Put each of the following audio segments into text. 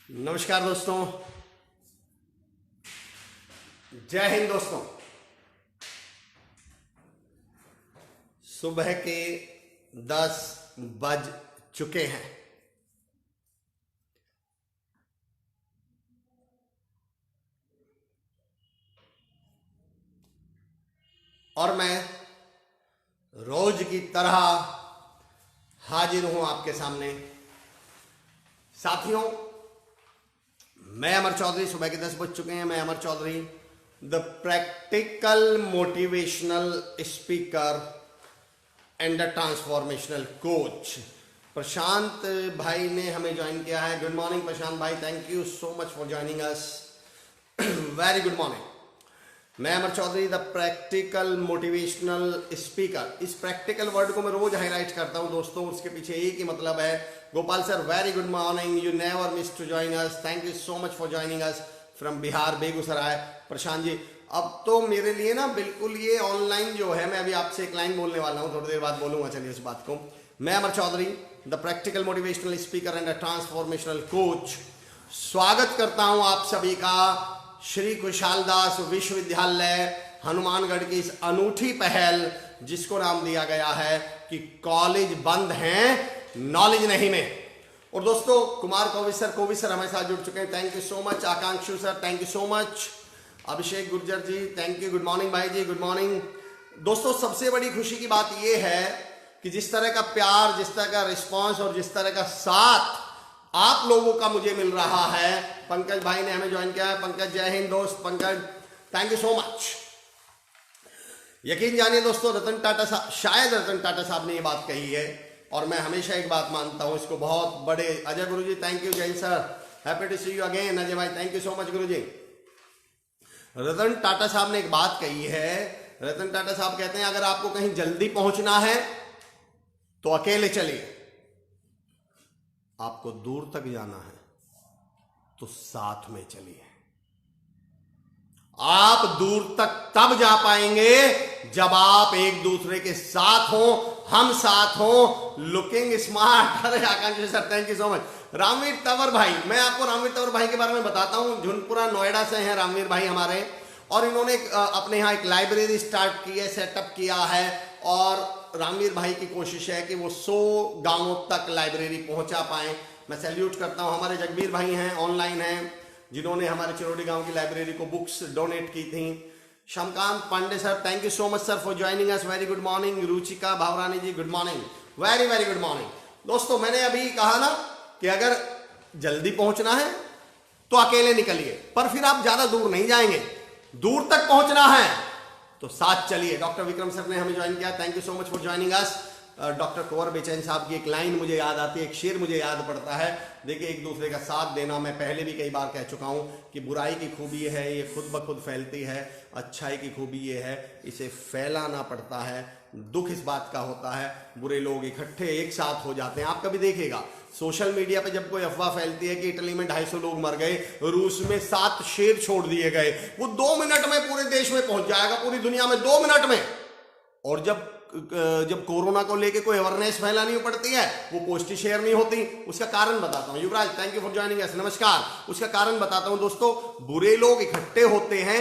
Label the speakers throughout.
Speaker 1: नमस्कार दोस्तों, जय हिंद दोस्तों। सुबह के 10 बज चुके हैं। और मैं रोज की तरह हाजिर हूं आपके सामने। साथियों, मैं अमर चौधरी, सुबह के 10 बज चुके हैं। मैं Amar Chaudhary, the practical motivational speaker and the transformational coach. Prashant भाई ने हमें ज्वाइन किया है। गुड मॉर्निंग प्रशांत भाई, thank you so much for joining us. Very good morning. मैं Amar Chaudhary, the practical motivational speaker. इस प्रैक्टिकल वर्ड को मैं रोज हाईलाइट करता हूं दोस्तों, उसके पीछे एक ही मतलब है। Gopal sir, very good morning, you never miss to join us, thank you so much for joining us from Bihar, Begusarai. Prashant ji, अब तो मेरे लिए ना बिल्कुल ये ऑनलाइन जो है, मैं अभी आपसे एक लाइन बोलने वाला हूं, थोड़ी देर बाद बोलूंगा। चलिए इस बात को। मैं Amar Chaudhary, the practical motivational speaker and the transformational coach, स्वागत करता हूं आप सभी का श्री कुशालदास विश्वविद्यालय हनुमानगढ़ की इस अनूठी पहल, जिसको नाम दिया गया है कि कॉलेज बंद हैं नॉलेज नहीं में। और दोस्तों, कुमार कोविद सर हमारे साथ जुड़ चुके हैं, thank you so much. Akankshu sir, thank you so much. Abhishek Gurjar ji, thank you. Good morning भाई जी, गुड मॉर्निंग। दोस्तों, सबसे बड़ी खुशी की बात यह है कि जिस तरह का प्यार, जिस तरह का रिस्पॉन्स और जिस तरह का साथ आप लोगों का मुझे मिल रहा है। पंकज भाई ने हमें ज्वाइन किया है। पंकज, जय हिंद दोस्त। Pankaj, thank you so much. यकीन जानिए दोस्तों, रतन टाटा साहब, शायद रतन टाटा साहब ने ये बात कही है, और मैं हमेशा एक बात मानता हूं इसको बहुत बड़े। Ajay Guru ji, thank you. Jain sir, happy to see you again. Ajay भाई, थैंक यू सो मच गुरु जी। रतन टाटा साहब ने एक बात कही है। रतन टाटा साहब कहते हैं, अगर आपको कहीं जल्दी पहुंचना है तो अकेले चलिए, आपको दूर तक जाना है तो साथ में चलिए। आप दूर तक तब जा पाएंगे जब आप एक दूसरे के साथ हो, हम साथ हो, लुकिंग स्मार्ट। अरे Akanksha sir, thank you so much. Ramveer Tanwar भाई, मैं आपको रामवीर तंवर भाई के बारे में बताता हूं। झुनपुरा नोएडा से हैं रामवीर भाई हमारे, और इन्होंने अपने यहाँ एक लाइब्रेरी स्टार्ट की है, सेटअप किया है। और रामवीर भाई की कोशिश है कि वो 100 गांवों तक लाइब्रेरी पहुंचा पाए। मैं सैल्यूट करता हूं। हमारे जगबीर भाई हैं, ऑनलाइन हैं, जिन्होंने हमारे चिरोड़ी गांव की लाइब्रेरी को बुक्स डोनेट की थी। Shamkant Pande sir, thank you so much sir for joining us, very good morning. Ruchika Bhavrani ji, good morning, very very good morning. दोस्तों, मैंने अभी कहा ना कि अगर जल्दी पहुंचना है तो अकेले निकलिए, पर फिर आप ज्यादा दूर नहीं जाएंगे। दूर तक पहुंचना है तो साथ चलिए। डॉक्टर विक्रम सर ने हमें ज्वाइन किया, thank you so much for joining us. Doctor Kunwar Bechain साहब की एक लाइन मुझे याद आती है, एक शेर मुझे याद पड़ता है। देखिए, एक दूसरे का साथ देना, मैं पहले भी कई बार कह चुका हूं कि बुराई की खूबी ये है, ये खुद ब खुद फैलती है। अच्छाई की खूबी ये है, इसे फैलाना पड़ता है। दुख इस बात का होता है, बुरे लोग इकट्ठे एक साथ हो जाते हैं। आप कभी देखिएगा सोशल मीडिया पे जब कोई अफवाह फैलती है कि इटली में 250 लोग मर गए, रूस में 7 शेर छोड़ दिए गए, वो 2 मिनट में पूरे देश में पहुंच जाएगा, पूरी दुनिया में 2 मिनट में। और जब कोरोना को लेके कोई अवेयरनेस फैलानी पड़ती है, वो पोस्ट ही शेयर नहीं होती। उसका कारण बताता हूं। Yuvraj, thank you for joining us, नमस्कार। उसका कारण बताता हूं दोस्तों, बुरे लोग इकट्ठे होते हैं,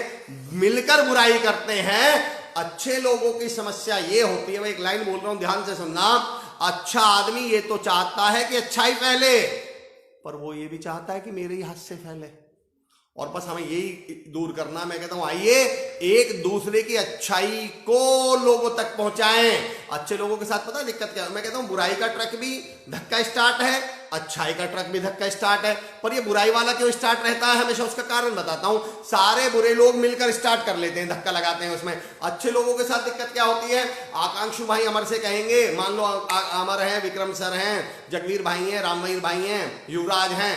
Speaker 1: मिलकर बुराई करते हैं। अच्छे लोगों की समस्या ये होती है, मैं एक लाइन बोल रहा हूं, ध्यान से सुनना। अच्छा आदमी ये तो चाहता है कि अच्छाई फैले, पर वो ये भी चाहता है कि मेरे ही हाथ से फैले, और बस हमें यही दूर करना। मैं कहता हूं, आइए एक दूसरे की अच्छाई को लोगों तक पहुंचाएं। अच्छे लोगों के साथ पता है दिक्कत क्या है? मैं कहता हूं, बुराई का ट्रक भी धक्का स्टार्ट है, अच्छाई का ट्रक भी धक्का स्टार्ट है, पर ये बुराई वाला क्यों स्टार्ट रहता है हमेशा? उसका कारण बताता हूं। सारे बुरे लोग मिलकर स्टार्ट कर लेते हैं, धक्का लगाते हैं उसमें। अच्छे लोगों के साथ दिक्कत क्या होती है? आकांक्षु भाई अमर से कहेंगे, मान लो अमर है, विक्रम सर हैं, जगवीर भाई हैं, रामवीर भाई हैं, युवराज हैं।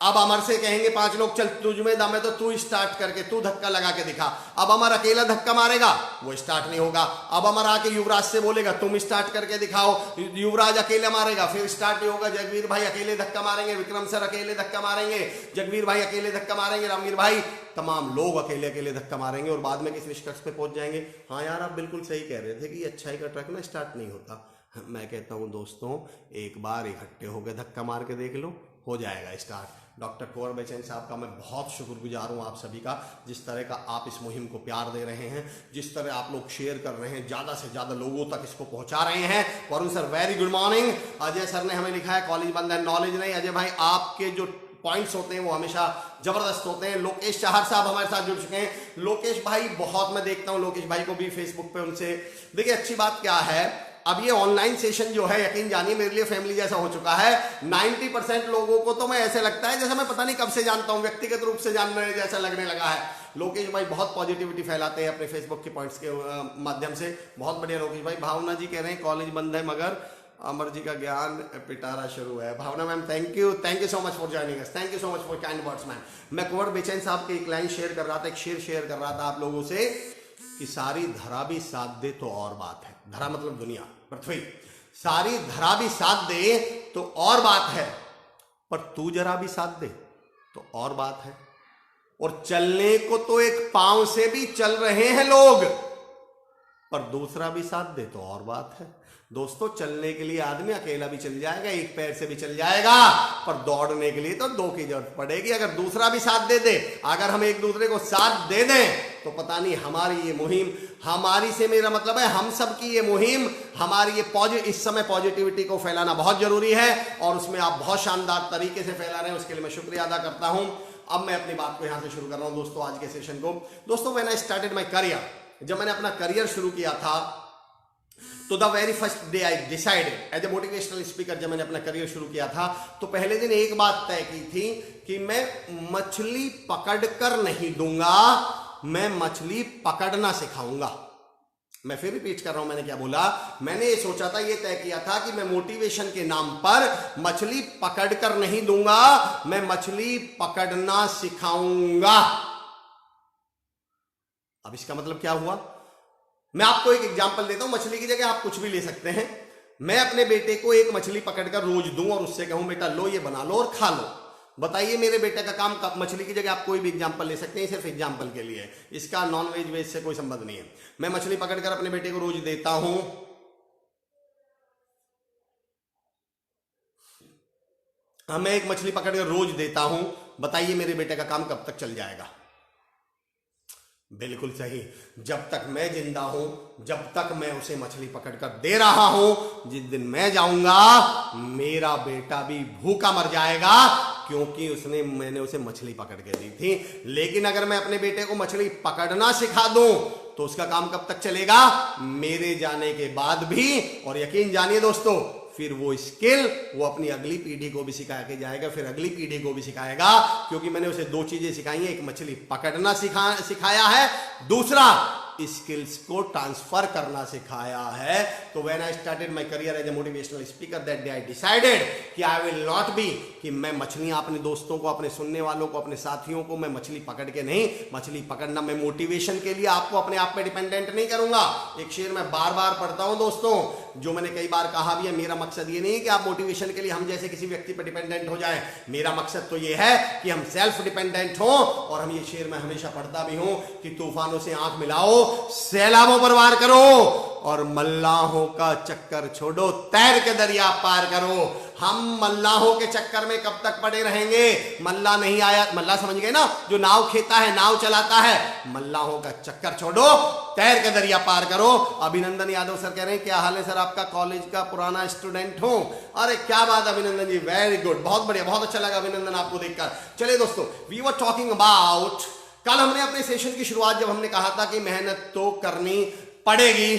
Speaker 1: अब अमर से कहेंगे 5 लोग, चल तुझ में दम है तो तू स्टार्ट करके तू धक्का लगा के दिखा। अब अमर अकेला धक्का मारेगा, वो स्टार्ट नहीं होगा। अब अमर आके युवराज से बोलेगा तुम स्टार्ट करके दिखाओ, युवराज अकेले मारेगा, फिर स्टार्ट नहीं होगा। जगवीर भाई अकेले धक्का मारेंगे, विक्रम सर अकेले धक्का मारेंगे, जगवीर भाई अकेले धक्का मारेंगे, रामवीर भाई, तमाम लोग अकेले अकेले धक्का मारेंगे, और बाद में किस निष्कर्ष पे पहुंच जाएंगे? हाँ यार, आप बिल्कुल सही कह रहे थे कि अच्छाई का ट्रक ना स्टार्ट नहीं होता। मैं कहता हूं दोस्तों, एक बार इकट्ठे होकर धक्का मार के देख लो, हो जाएगा स्टार्ट। डॉक्टर कुंवर बेचैन साहब का मैं बहुत शुक्रगुजार हूँ आप सभी का, जिस तरह का आप इस मुहिम को प्यार दे रहे हैं, जिस तरह आप लोग शेयर कर रहे हैं, ज़्यादा से ज़्यादा लोगों तक इसको पहुंचा रहे हैं। Varun sir very good morning. Ajay sir ने हमें लिखा है कॉलेज बंद है, नॉलेज नहीं। अजय भाई आपके जो पॉइंट्स होते हैं वो हमेशा जबरदस्त होते हैं। लोकेश चाहर साहब हमारे साथ जुड़ चुके हैं। लोकेश भाई बहुत मैं देखता हूँ लोकेश भाई को भी फेसबुक पे, उनसे देखिए अच्छी बात क्या है, अब ये ऑनलाइन सेशन जो है यकीन जानिए मेरे लिए फैमिली जैसा हो चुका है। 90% लोगों को तो मैं ऐसे लगता है जैसे मैं पता नहीं कब से जानता हूं, व्यक्तिगत रूप से जानने जैसा लगने लगा है। लोकेश भाई बहुत पॉजिटिविटी फैलाते हैं अपने फेसबुक के पॉइंट्स के माध्यम से, बहुत बढ़िया लोकेश भाई। भावना जी कह रहे हैं कॉलेज बंद है मगर अमर जी का ज्ञान पिटारा शुरू है। Bhavna ma'am thank you so much for joining us, thank you so much for kind words ma'am. मैं कुंवर बेचैन साहब के एक लाइन शेयर कर रहा था, एक शेर शेयर कर रहा था आप लोगों से कि सारी धरा भी साथ दे तो और बात है। धरा मतलब दुनिया, पृथ्वी। सारी धरा भी साथ दे तो और बात है, पर तू जरा भी साथ दे तो और बात है। और चलने को तो एक पांव से भी चल रहे हैं लोग, पर दूसरा भी साथ दे तो और बात है। दोस्तों चलने के लिए आदमी अकेला भी चल जाएगा, एक पैर से भी चल जाएगा, पर दौड़ने के लिए तो दो की जरूरत पड़ेगी। अगर दूसरा भी साथ दे दे, अगर हम एक दूसरे को साथ दे दें तो पता नहीं हमारी ये मुहिम, हमारी से मेरा मतलब है हम सब की ये मुहिम, हमारी ये इस समय पॉजिटिविटी को फैलाना बहुत जरूरी है और उसमें आप बहुत शानदार तरीके से फैला रहे हैं, उसके लिए मैं शुक्रिया अदा करता हूं। अब मैं अपनी बात को यहां से शुरू कर रहा हूं दोस्तों आज के सेशन को। दोस्तों when I started my career, जब मैंने अपना करियर शुरू किया था तो the very first day I decided as a motivational speaker, जब मैंने अपना करियर शुरू किया था तो पहले दिन एक बात तय की थी कि मैं मछली पकड़कर नहीं दूंगा, मैं मछली पकड़ना सिखाऊंगा। मैं फिर रिपीट कर रहा हूं, मैंने क्या बोला, मैंने ये सोचा था, ये तय किया था कि मैं मोटिवेशन के नाम पर मछली पकड़कर नहीं दूंगा, मैं मछली पकड़ना सिखाऊंगा। अब इसका मतलब क्या हुआ, मैं आपको एक एग्जांपल देता हूं, मछली की जगह आप कुछ भी ले सकते हैं। मैं अपने बेटे को एक मछली पकड़कर रोज दूं और उससे कहूं बेटा लो ये बना लो और खा लो। बताइए मेरे बेटे का काम कब, मछली की जगह आप कोई भी एग्जांपल ले सकते हैं, सिर्फ एग्जांपल के लिए, इसका नॉन वेज वेज से कोई संबंध नहीं है। मैं मछली पकड़कर अपने बेटे को रोज देता हूं, मैं एक मछली पकड़कर रोज देता हूं, बताइए मेरे बेटे का काम कब तक चल जाएगा। बिल्कुल सही, जब तक मैं जिंदा हूं, जब तक मैं उसे मछली पकड़कर दे रहा हूं, जिस दिन मैं जाऊंगा मेरा बेटा भी भूखा मर जाएगा, क्योंकि मैंने उसे मछली पकड़ के दी थी। लेकिन अगर मैं अपने बेटे को मछली पकड़ना सिखा दूं तो उसका काम कब तक चलेगा, मेरे जाने के बाद भी। और यकीन जानिए दोस्तों, फिर वो स्किल वो अपनी अगली पीढ़ी को भी सिखा के जाएगा, फिर अगली पीढ़ी को भी सिखाएगा, क्योंकि मैंने उसे दो चीजें सिखाई हैं, एक मछली पकड़ना सिखाया है, दूसरा स्किल्स को ट्रांसफर करना सिखाया है। तो when I started my career as a motivational speaker, that day I decided कि आई विल नॉट बी, कि मैं मछलियां अपने दोस्तों को, अपने सुनने वालों को, अपने साथियों को मैं मछली पकड़ के नहीं, मछली पकड़ना मैं मोटिवेशन के लिए आपको अपने आप पे डिपेंडेंट नहीं करूंगा। एक शेर मैं बार बार पढ़ता हूं दोस्तों, जो मैंने कई बार कहा भी है, मेरा मकसद ये नहीं है कि आप मोटिवेशन के लिए हम जैसे किसी व्यक्ति पर डिपेंडेंट हो जाए। मेरा मकसद तो ये है कि हम सेल्फ डिपेंडेंट हो। और हम ये शेर मैं हमेशा पढ़ता भी हूं कि तूफानों से आंख मिलाओ, सैलाबों पर वार करो और मल्लाहों का चक्कर छोड़ो, तैर के दरिया पार करो। हम मल्लाहों के चक्कर में कब तक पड़े रहेंगे, मल्ला नहीं आया, मल्ला समझ गए ना, जो नाव खेता है, नाव चलाता है, मल्लाहों का चक्कर छोड़ो, तैर के दरिया पार करो। अभिनंदन यादव सर कह रहे हैं क्या हाल है सर आपका, कॉलेज का पुराना स्टूडेंट हूं। अरे क्या बात अभिनंदन जी, वेरी गुड, बहुत बढ़िया, बहुत अच्छा लगा अभिनंदन आपको देखकर। चलिए दोस्तों, वी वर टॉकिंग अबाउट, कल हमने अपने सेशन की शुरुआत जब हमने कहा था कि मेहनत तो करनी पड़ेगी।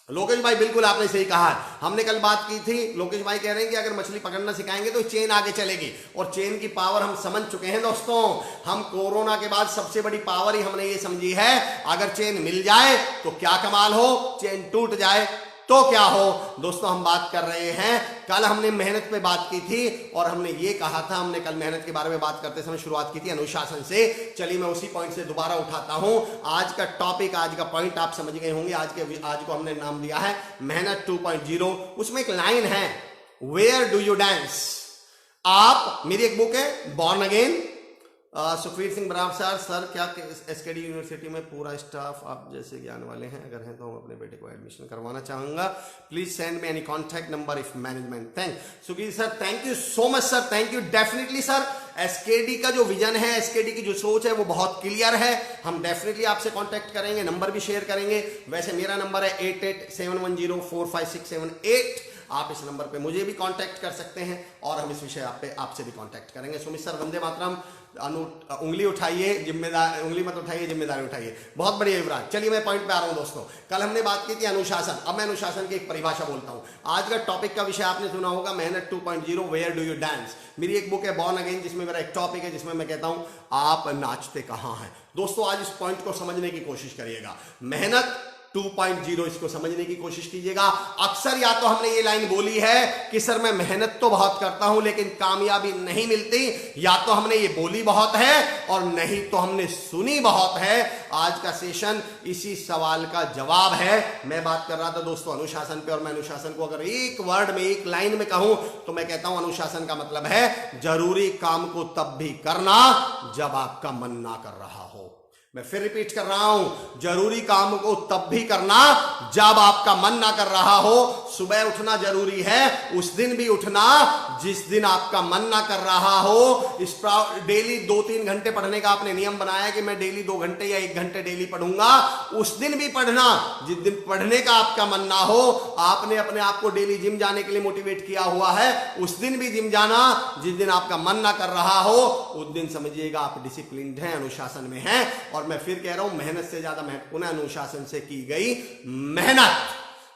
Speaker 1: लोकेश भाई बिल्कुल आपने सही कहा, हमने कल बात की थी। लोकेश भाई कह रहे हैं कि अगर मछली पकड़ना सिखाएंगे तो चेन आगे चलेगी, और चेन की पावर हम समझ चुके हैं दोस्तों। हम कोरोना के बाद सबसे बड़ी पावर ही हमने ये समझी है, अगर चेन मिल जाए तो क्या कमाल हो, चेन टूट जाए तो क्या हो। दोस्तों हम बात कर रहे हैं, कल हमने मेहनत पे बात की थी और हमने ये कहा था, हमने कल मेहनत के बारे में बात करते समय शुरुआत की थी अनुशासन से। चलिए मैं उसी पॉइंट से दोबारा उठाता हूं। आज का टॉपिक, आज का पॉइंट आप समझ गए होंगे। आज को हमने नाम दिया है मेहनत 2.0। उसमें एक लाइन है, वेयर डू यू डांस। आप, मेरी एक बुक है बॉर्न अगेन, सुखवीर सिंह बराबर सर, सर क्या एसकेडी यूनिवर्सिटी में पूरा स्टाफ आप जैसे ज्ञान वाले हैं? अगर हैं तो हम अपने बेटे को एडमिशन करवाना चाहूंगा। Please send me any contact number if management. Thank Sukhveer sir, thank you so much sir, thank you. Definitely sir, SKD का जो विजन है, एसकेडी की जो सोच है वो बहुत क्लियर है। हम डेफिनेटली आपसे कांटेक्ट करेंगे, नंबर भी शेयर करेंगे। वैसे मेरा नंबर है 8871045678। आप इस नंबर पे मुझे भी कांटेक्ट कर सकते हैं और हम इस विषय पे आपसे भी कांटेक्ट करेंगे। सुमित सर वंदे मातरम, उंगली उठाइए, जिम्मेदार उंगली मत उठाइए, जिम्मेदारी उठाइए। बहुत बढ़िया युवराज। चलिए मैं पॉइंट पे आ रहा हूं दोस्तों। कल हमने बात की थी अनुशासन, अब मैं अनुशासन की एक परिभाषा बोलता हूं। आज का टॉपिक का विषय आपने सुना होगा मेहनत 2.0, वेयर डू यू डांस। मेरी एक बुक है बॉर्न अगेन, जिसमें मेरा एक टॉपिक है जिसमें मैं कहता हूं आप नाचते कहां हैं। दोस्तों आज इस पॉइंट को समझने की कोशिश करिएगा। मेहनत 2.0 इसको समझने की कोशिश कीजिएगा। अक्सर या तो हमने ये लाइन बोली है कि सर मैं मेहनत तो बहुत करता हूं लेकिन कामयाबी नहीं मिलती, या तो हमने ये बोली बहुत है और नहीं तो हमने सुनी बहुत है। आज का सेशन इसी सवाल का जवाब है। मैं बात कर रहा था दोस्तों अनुशासन पे, और मैं अनुशासन को अगर एक वर्ड में, एक लाइन में कहूं तो मैं कहता हूं अनुशासन का मतलब है जरूरी काम को तब भी करना जब आपका मन ना कर रहा हो। मैं फिर रिपीट कर रहा हूं, जरूरी काम को तब भी करना जब आपका मन ना कर रहा हो। सुबह उठना जरूरी है, उस दिन भी उठना जिस दिन आपका मन ना कर रहा हो। डेली 2-3 घंटे पढ़ने का आपने नियम बनाया कि मैं डेली 2 घंटे या 1 घंटे डेली पढ़ूंगा, उस दिन भी पढ़ना जिस दिन पढ़ने का आपका मन ना हो। आपने अपने आप को डेली जिम जाने के लिए मोटिवेट किया हुआ है, उस दिन भी जिम जाना। जिस दिन आपका मन ना कर रहा हो उस दिन समझिएगा आप डिसिप्लिन्ड हैं, अनुशासन में हैं। और मैं फिर कह रहा हूं मेहनत से ज्यादा महत्वपूर्ण है अनुशासन से की गई मेहनत।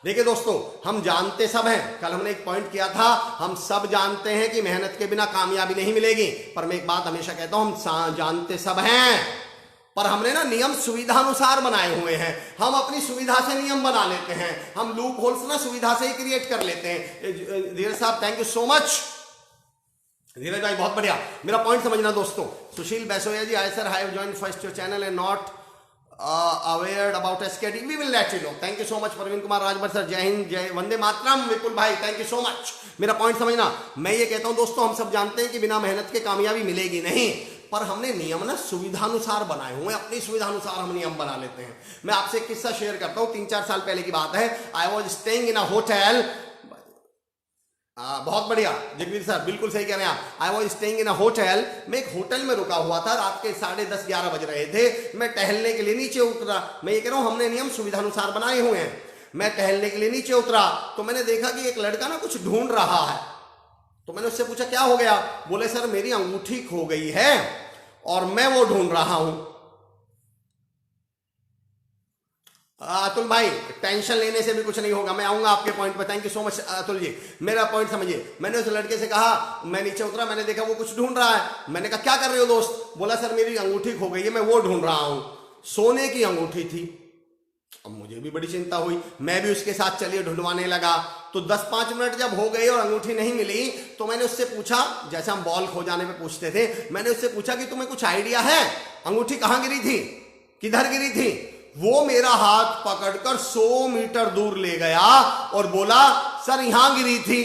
Speaker 1: देखिए दोस्तों, हम जानते सब हैं, कल हमने एक पॉइंट किया था, हम सब जानते हैं कि मेहनत के बिना कामयाबी नहीं मिलेगी। पर मैं एक बात हमेशा कहता हूं, हम जानते सब हैं पर हमने ना नियम सुविधा अनुसार बनाए हुए हैं। हम अपनी सुविधा से नियम बना लेते हैं, हम लूप होल्स ना सुविधा से ही क्रिएट कर लेते हैं। धीरज साहब thank you so much. Dheeraj भाई बहुत बढ़िया। मेरा पॉइंट समझना दोस्तों। Sushil Baisoya ji, I sir have joined first your channel and not aware about SKD, we will let you know. Thank you so much. Praveen Kumar Rajbhar sir, जय हिंद, जय वंदे मातरम। विपुल भाई थैंक यू सो मच। मेरा पॉइंट समझना, मैं ये कहता हूं दोस्तों, हम सब जानते हैं कि बिना मेहनत के कामयाबी मिलेगी नहीं, पर हमने नियम ना सुविधानुसार बनाए हुए हैं, अपनी सुविधानुसार हम नियम बना लेते हैं। मैं आपसे एक किस्सा शेयर करता हूं, 3-4 साल पहले की बात है। I was staying in a hotel. बहुत बढ़िया जगवीर सर, बिल्कुल सही कह रहे हैं आप। I was staying in a hotel. मैं एक होटल में रुका हुआ था, रात के 10:30-11 बज रहे थे। मैं टहलने के लिए नीचे उतरा। मैं ये कह रहा हूं हमने नियम सुविधानुसार बनाए हुए हैं। मैं टहलने के लिए नीचे उतरा तो मैंने देखा कि एक लड़का ना कुछ ढूंढ रहा है। तो मैंने उससे पूछा क्या हो गया? बोले सर मेरी अंगूठी खो गई है और मैं वो ढूंढ रहा हूं। अतुल भाई टेंशन लेने से भी कुछ नहीं होगा, मैं आऊंगा आपके पॉइंट पर। Thank you so much Atul ji. मेरा पॉइंट समझिए, मैंने उस लड़के से कहा, मैं नीचे उतरा, मैंने देखा वो कुछ ढूंढ रहा है। मैंने कहा क्या कर रहे हो दोस्त? बोला सर मेरी अंगूठी खो गई है, मैं वो ढूंढ रहा हूं। सोने की अंगूठी थी। अब मुझे भी बड़ी चिंता हुई, मैं भी उसके साथ चलिए ढूंढवाने लगा। तो 10-5 मिनट जब हो गए और अंगूठी नहीं मिली तो मैंने उससे पूछा, जैसे हम बॉल खो जाने पे पूछते थे, मैंने उससे पूछा कि तुम्हें कुछ आइडिया है अंगूठी कहां गिरी थी, किधर गिरी थी? वो मेरा हाथ पकड़कर 100 मीटर दूर ले गया और बोला सर यहां गिरी थी।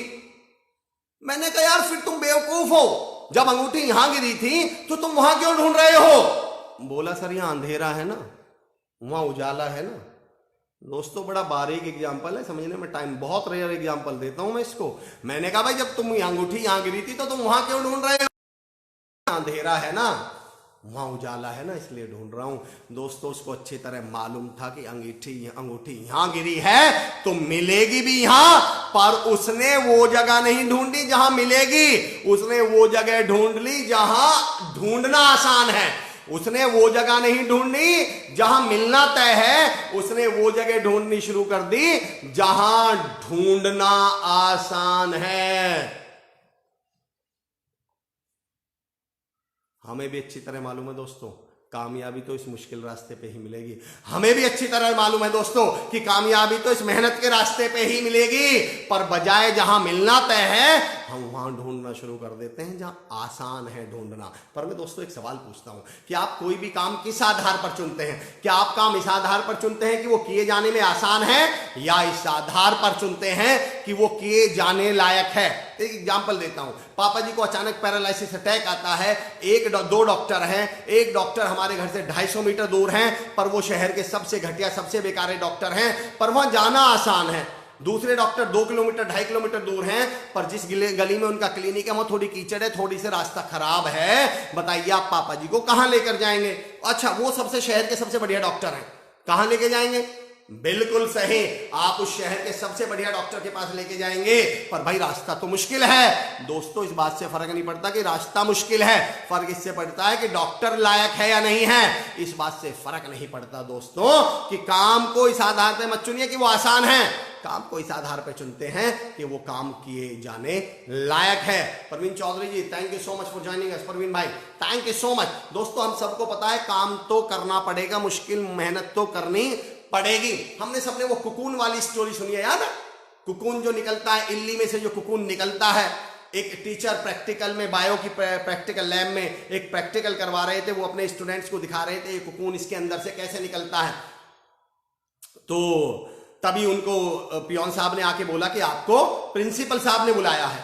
Speaker 1: मैंने कहा यार फिर तुम बेवकूफ हो, जब अंगूठी यहां गिरी थी तो तुम वहां क्यों ढूंढ रहे हो? बोला सर यहां अंधेरा है ना, वहां उजाला है ना। दोस्तों बड़ा बारीक एग्जाम्पल है, समझने में टाइम बहुत रेयर एग्जाम्पल देता हूं मैं इसको। मैंने कहा भाई जब तुम अंगूठी यहां गिरी थी तो तुम वहां क्यों ढूंढ रहे हो? अंधेरा है ना, वहां उजाला है ना, इसलिए ढूंढ रहा हूं। दोस्तों उसको अच्छी तरह मालूम था कि अंगूठी यहां गिरी है तो मिलेगी भी यहां, पर उसने वो जगह नहीं ढूंढी जहां मिलेगी, उसने वो जगह ढूंढ ली जहां ढूंढना आसान है। उसने वो जगह नहीं ढूंढनी जहां मिलना तय है, उसने वो जगह ढूंढनी शुरू कर दी जहां ढूंढना आसान है। हमें भी अच्छी तरह मालूम है दोस्तों कामयाबी तो इस मुश्किल रास्ते पे ही मिलेगी। हमें भी अच्छी तरह मालूम है दोस्तों कि कामयाबी तो इस मेहनत के रास्ते पे ही मिलेगी, पर बजाय जहां मिलना तय है हम वहां ढूंढना शुरू कर देते हैं जहां आसान है ढूंढना। पर मैं दोस्तों एक सवाल पूछता हूं कि आप कोई भी काम किस आधार पर चुनते हैं? क्या आप काम इस आधार पर चुनते हैं कि वो किए जाने में आसान है, या इस आधार पर चुनते हैं कि वो किए जाने लायक है? एक एग्जांपल देता हूं। पापा जी को अचानक पैरालिसिस अटैक आता है, दो डॉक्टर हैं, एक डॉक्टर हमारे घर से 250 मीटर दूर हैं, पर वो शहर के सबसे घटिया सबसे बेकार डॉक्टर हैं, पर वहां जाना आसान है। दूसरे डॉक्टर 2 किलोमीटर 2.5 किलोमीटर दूर हैं, पर जिस गली में उनका क्लिनिक है वहां थोड़ी कीचड़ है, थोड़ी से रास्ता खराब है। बताइए आप पापा जी को कहां लेकर जाएंगे? अच्छा, वो सबसे शहर के सबसे बढ़िया डॉक्टर हैं, कहां लेके जाएंगे? बिल्कुल सही, आप उस शहर के सबसे बढ़िया डॉक्टर के पास लेके जाएंगे, पर भाई रास्ता तो मुश्किल है। दोस्तों इस बात से फर्क नहीं पड़ता कि रास्ता मुश्किल है, फर्क इससे पड़ता है कि डॉक्टर लायक है या नहीं है। इस बात से फर्क नहीं पड़ता दोस्तों कि काम को इस आधार पे मत चुनिए कि वो आसान है, काम को इस आधार पे चुनते हैं कि वो काम किए जाने लायक है। Parveen Chaudhary ji, thank you so much for joining us. Parveen भाई थैंक यू सो मच। दोस्तों हम सबको पता है काम तो करना पड़ेगा, मुश्किल मेहनत तो करनी पड़ेगी। हमने सबने वो कुकून वाली स्टोरी सुनी है, याद है? कुकून जो निकलता है, इल्ली में से जो कुकून निकलता है। एक टीचर प्रैक्टिकल में, बायो की प्रैक्टिकल लैब में एक प्रैक्टिकल करवा रहे थे, वो अपने स्टूडेंट्स को दिखा रहे थे ये कुकून इसके अंदर से कैसे निकलता है। तो तभी उनको पियोन साहब ने आके बोला कि आपको प्रिंसिपल साहब ने बुलाया है।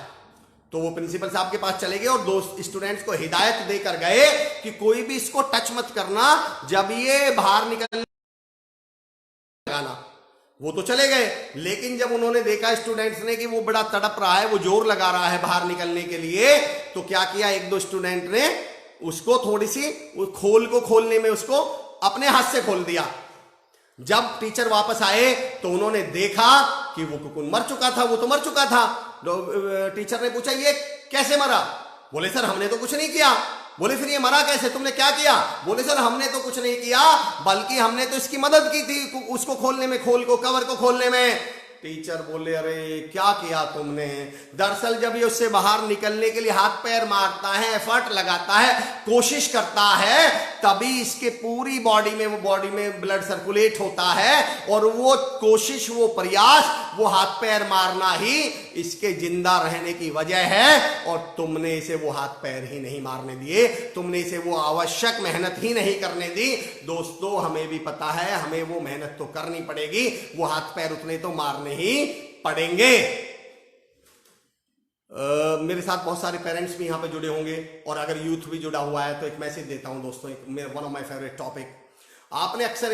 Speaker 1: तो वो प्रिंसिपल साहब के पास चले गए और दो स्टूडेंट्स को हिदायत देकर गए कि कोई भी इसको टच मत करना, जब ये बाहर निकल लगाना। वो तो चले गए, लेकिन जब उन्होंने देखा स्टूडेंट्स ने कि वो बड़ा तड़प रहा है, वो जोर लगा रहा है बाहर निकलने के लिए, तो क्या किया, एक दो स्टूडेंट ने उसको थोड़ी सी खोलने में उसको अपने हाथ से खोल दिया। जब टीचर वापस आए तो उन्होंने देखा कि वो कुकुन मर चुका था, वो तो मर चुका था। टीचर ने पूछा ये कैसे मरा? बोले सर हमने तो कुछ नहीं किया। बोले फिर ये मरा कैसे, तुमने क्या किया? बोले सर हमने तो कुछ नहीं किया, बल्कि हमने तो इसकी मदद की थी उसको खोलने में, कवर को खोलने में। टीचर बोले अरे क्या किया तुमने? दरअसल जब ये उससे बाहर निकलने के लिए हाथ पैर मारता है, एफर्ट लगाता है, कोशिश करता है, तभी इसके पूरी बॉडी में ब्लड सर्कुलेट होता है, और वो कोशिश, वो प्रयास, वो हाथ पैर मारना ही इसके जिंदा रहने की वजह है। और तुमने इसे वो हाथ पैर ही नहीं मारने दिए, तुमने इसे वो आवश्यक मेहनत ही नहीं करने दी। दोस्तों हमें भी पता है, हमें वो मेहनत तो करनी पड़ेगी, वो हाथ पैर उतने तो मारने ही पड़ेंगे। मेरे साथ बहुत सारे पेरेंट्स भी यहां पे जुड़े होंगे, और अगर यूथ भी जुड़ा हुआ है तो एक मैसेज देता हूं दोस्तों, one of my favourite topic. आपने अक्सर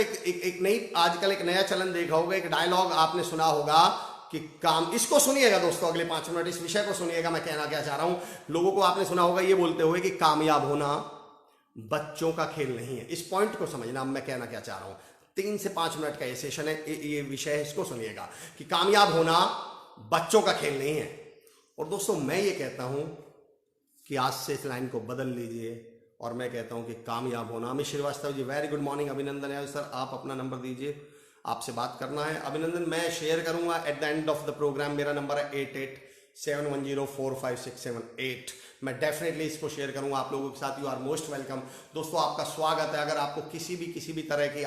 Speaker 1: आजकल एक नया चलन देखा होगा, एक डायलॉग आपने सुना होगा कि काम, इसको सुनिएगा दोस्तों, अगले 5 मिनट इस विषय को सुनिएगा, मैं कहना क्या चाह रहा हूं। लोगों को आपने सुना होगा ये बोलते हुए कि कामयाब होना बच्चों का खेल नहीं है। इस पॉइंट को समझना, मैं कहना क्या चाह रहा हूं। 3 से 5 मिनट का ये सेशन है, ये विषय है, इसको सुनिएगा कि कामयाब होना बच्चों का खेल नहीं है। और दोस्तों मैं ये कहता हूं कि आज से इस लाइन को बदल लीजिए, और मैं कहता हूं कि कामयाब होना। Amit Srivastava ji, very good morning. अभिनंदन है सर, आप अपना नंबर दीजिए, आपसे बात करना है। अभिनंदन मैं शेयर करूंगा at the end of the programme. मेरा नंबर है 8871045678। मैं डेफिनेटली इसको शेयर करूंगा आप लोगों के साथ। You are most welcome. दोस्तों आपका स्वागत है। अगर आपको किसी भी तरह की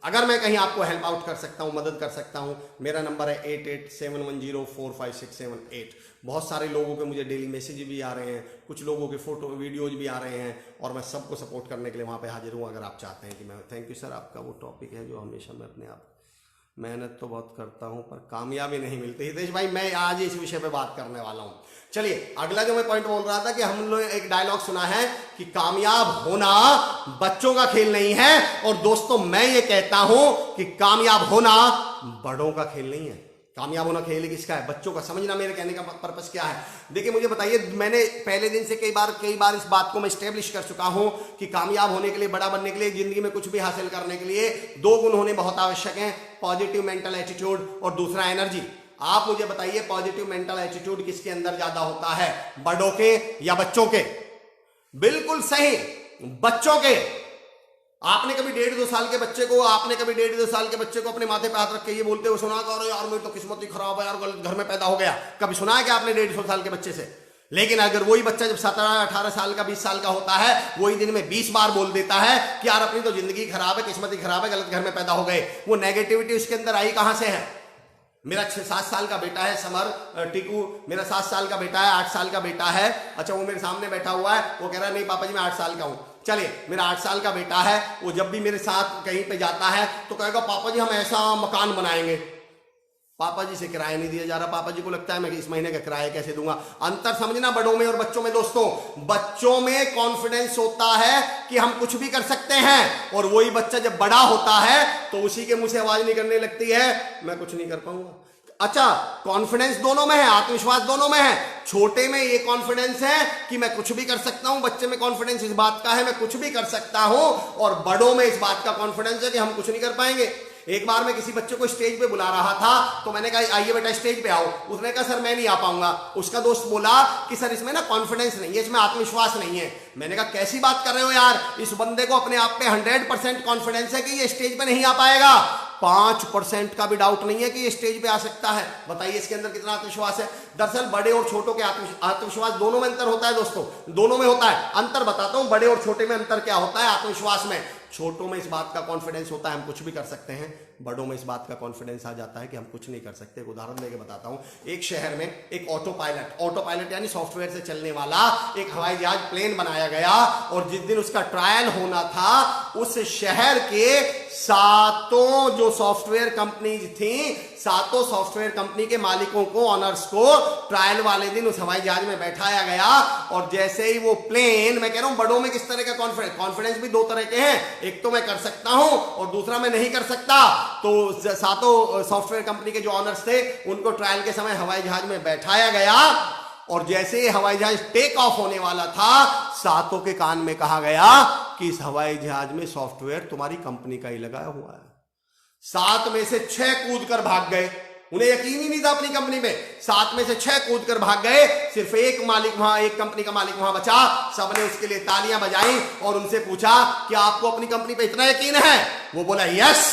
Speaker 1: अगर मैं कहीं आपको हेल्प आउट कर सकता हूं, मदद कर सकता हूं, मेरा नंबर है 8871045678। बहुत सारे लोगों के मुझे डेली मैसेज भी आ रहे हैं, कुछ लोगों के फोटो वीडियोज भी आ रहे हैं, और मैं सबको सपोर्ट करने के लिए वहां पे हाजिर हूं। अगर आप चाहते हैं कि मैं, थैंक यू सर, आपका वो टॉपिक है जो हमेशा मैं अपने आप मेहनत तो बहुत करता हूं पर कामयाबी नहीं मिलती। हितेश भाई मैं आज इस विषय पे बात करने वाला हूं। चलिए अगला जो मैं पॉइंट बोल रहा था कि हम लोग एक डायलॉग सुना है कि कामयाब होना बच्चों का खेल नहीं है, और दोस्तों मैं ये कहता हूं कि कामयाब होना बड़ों का खेल नहीं है। कामयाब होना खेल किसका है? बच्चों का। समझना मेरे कहने का पर्पस क्या है। देखिए मुझे बताइए, मैंने पहले दिन से कई बार इस बात को मैं स्टेब्लिश कर चुका हूं कि कामयाब होने के लिए, बड़ा बनने के लिए, जिंदगी में कुछ भी हासिल करने के लिए 2 गुण होने बहुत आवश्यक हैं, पॉजिटिव मेंटल एटीट्यूड और दूसरा एनर्जी। आप मुझे बताइए पॉजिटिव मेंटल एटीट्यूड किसके अंदर ज्यादा होता है, बड़ों के या बच्चों के? बिल्कुल सही, बच्चों के। आपने कभी 1.5-2 साल के बच्चे को अपने माथे पे हाथ रख के ये बोलते हुए सुना कि यार मेरी तो किस्मत ही खराब है यार, गलत घर में पैदा हो गया? कभी सुना है कि आपने 1.5 साल के बच्चे से? लेकिन अगर वही बच्चा जब 17-18 साल का, 20 साल का होता है, वही दिन में 20 बार बोल देता है कि यार अपनी तो जिंदगी खराब है, किस्मत ही खराब है, गलत घर में पैदा हो गए, वो नेगेटिविटी उसके अंदर आई कहां से है? मेरा 6-7 साल का बेटा है समर टीकू, मेरा 7 साल का बेटा है, 8 साल का बेटा है। अच्छा वो मेरे सामने बैठा हुआ है, वो कह रहा है नहीं पापा जी मैं 8 साल का हूं। चलिए मेरा 8 साल का बेटा है, वो जब भी मेरे साथ कहीं पे जाता है तो कहेगा पापा जी हम ऐसा मकान बनाएंगे। पापा जी से किराया नहीं दिया जा रहा, पापा जी को लगता है मैं इस महीने का किराया कैसे दूंगा। अंतर समझना बड़ों में और बच्चों में दोस्तों। बच्चों में कॉन्फिडेंस होता है कि हम कुछ भी कर सकते हैं, और वही बच्चा जब बड़ा होता है तो उसी के मुंह से आवाज निकलने लगती है मैं कुछ नहीं कर पाऊंगा। अच्छा कॉन्फिडेंस दोनों में है, आत्मविश्वास दोनों में है। छोटे में ये कॉन्फिडेंस है कि मैं कुछ भी कर सकता हूं, बच्चे में कॉन्फिडेंस इस बात का है मैं कुछ भी कर सकता हूं, और बड़ों में इस बात का कॉन्फिडेंस है कि हम कुछ नहीं कर पाएंगे। एक बार मैं किसी बच्चे को स्टेज पे बुला रहा था तो मैंने कहा आइए बेटा स्टेज पे आओ। उसने कहा सर मैं नहीं आ पाऊंगा। उसका दोस्त बोला कि सर इसमें ना कॉन्फिडेंस नहीं है, इसमें आत्मविश्वास नहीं है। मैंने कहा कैसी बात कर रहे हो यार, इस बंदे को अपने आप पे 100% कॉन्फिडेंस है कि ये स्टेज पे नहीं आ पाएगा, 5% का भी डाउट नहीं है कि ये स्टेज पे आ सकता है। बताइए इसके अंदर कितना आत्मविश्वास है। दरअसल बड़े और छोटों के आत्मविश्वास दोनों में अंतर होता है दोस्तों, दोनों में होता है। अंतर बताता हूं बड़े और छोटे में अंतर क्या होता है आत्मविश्वास में। छोटों में इस बात का कॉन्फिडेंस होता है हम कुछ भी कर सकते हैं, बड़ों में इस बात का कॉन्फिडेंस आ जाता है कि हम कुछ नहीं कर सकते। एक उदाहरण देके बताता हूं। एक शहर में एक ऑटो पायलट यानी सॉफ्टवेयर से चलने वाला एक हवाई जहाज प्लेन बनाया गया, और जिस दिन उसका ट्रायल होना था उस शहर के 7 जो सॉफ्टवेयर कंपनीज थी, 7 सॉफ्टवेयर कंपनी के मालिकों को, ऑनर्स को ट्रायल वाले दिन उस हवाई जहाज में बैठाया गया। और जैसे ही वो प्लेन, मैं कह रहा हूं बड़ों में किस तरह का कॉन्फिडेंस भी 2 तरह के हैं, एक तो मैं कर सकता हूं और दूसरा मैं नहीं कर सकता। तो 7 सॉफ्टवेयर कंपनी के जो ऑनर्स थे उनको ट्रायल के समय हवाई जहाज में बैठाया गया, और जैसे ही हवाई जहाज टेक ऑफ होने वाला था 7 के कान में कहा गया कि इस हवाई जहाज में सॉफ्टवेयर तुम्हारी कंपनी का ही लगाया हुआ है। 7 में से 6 कूद कर भाग गए, उन्हें यकीन ही नहीं था अपनी कंपनी में। 7 में से 6 कूद कर भाग गए, सिर्फ एक मालिक वहां, एक कंपनी का मालिक वहां बचा। सबने उसके लिए तालियां बजाई और उनसे पूछा कि आपको अपनी कंपनी पे इतना यकीन है? वो बोला यस,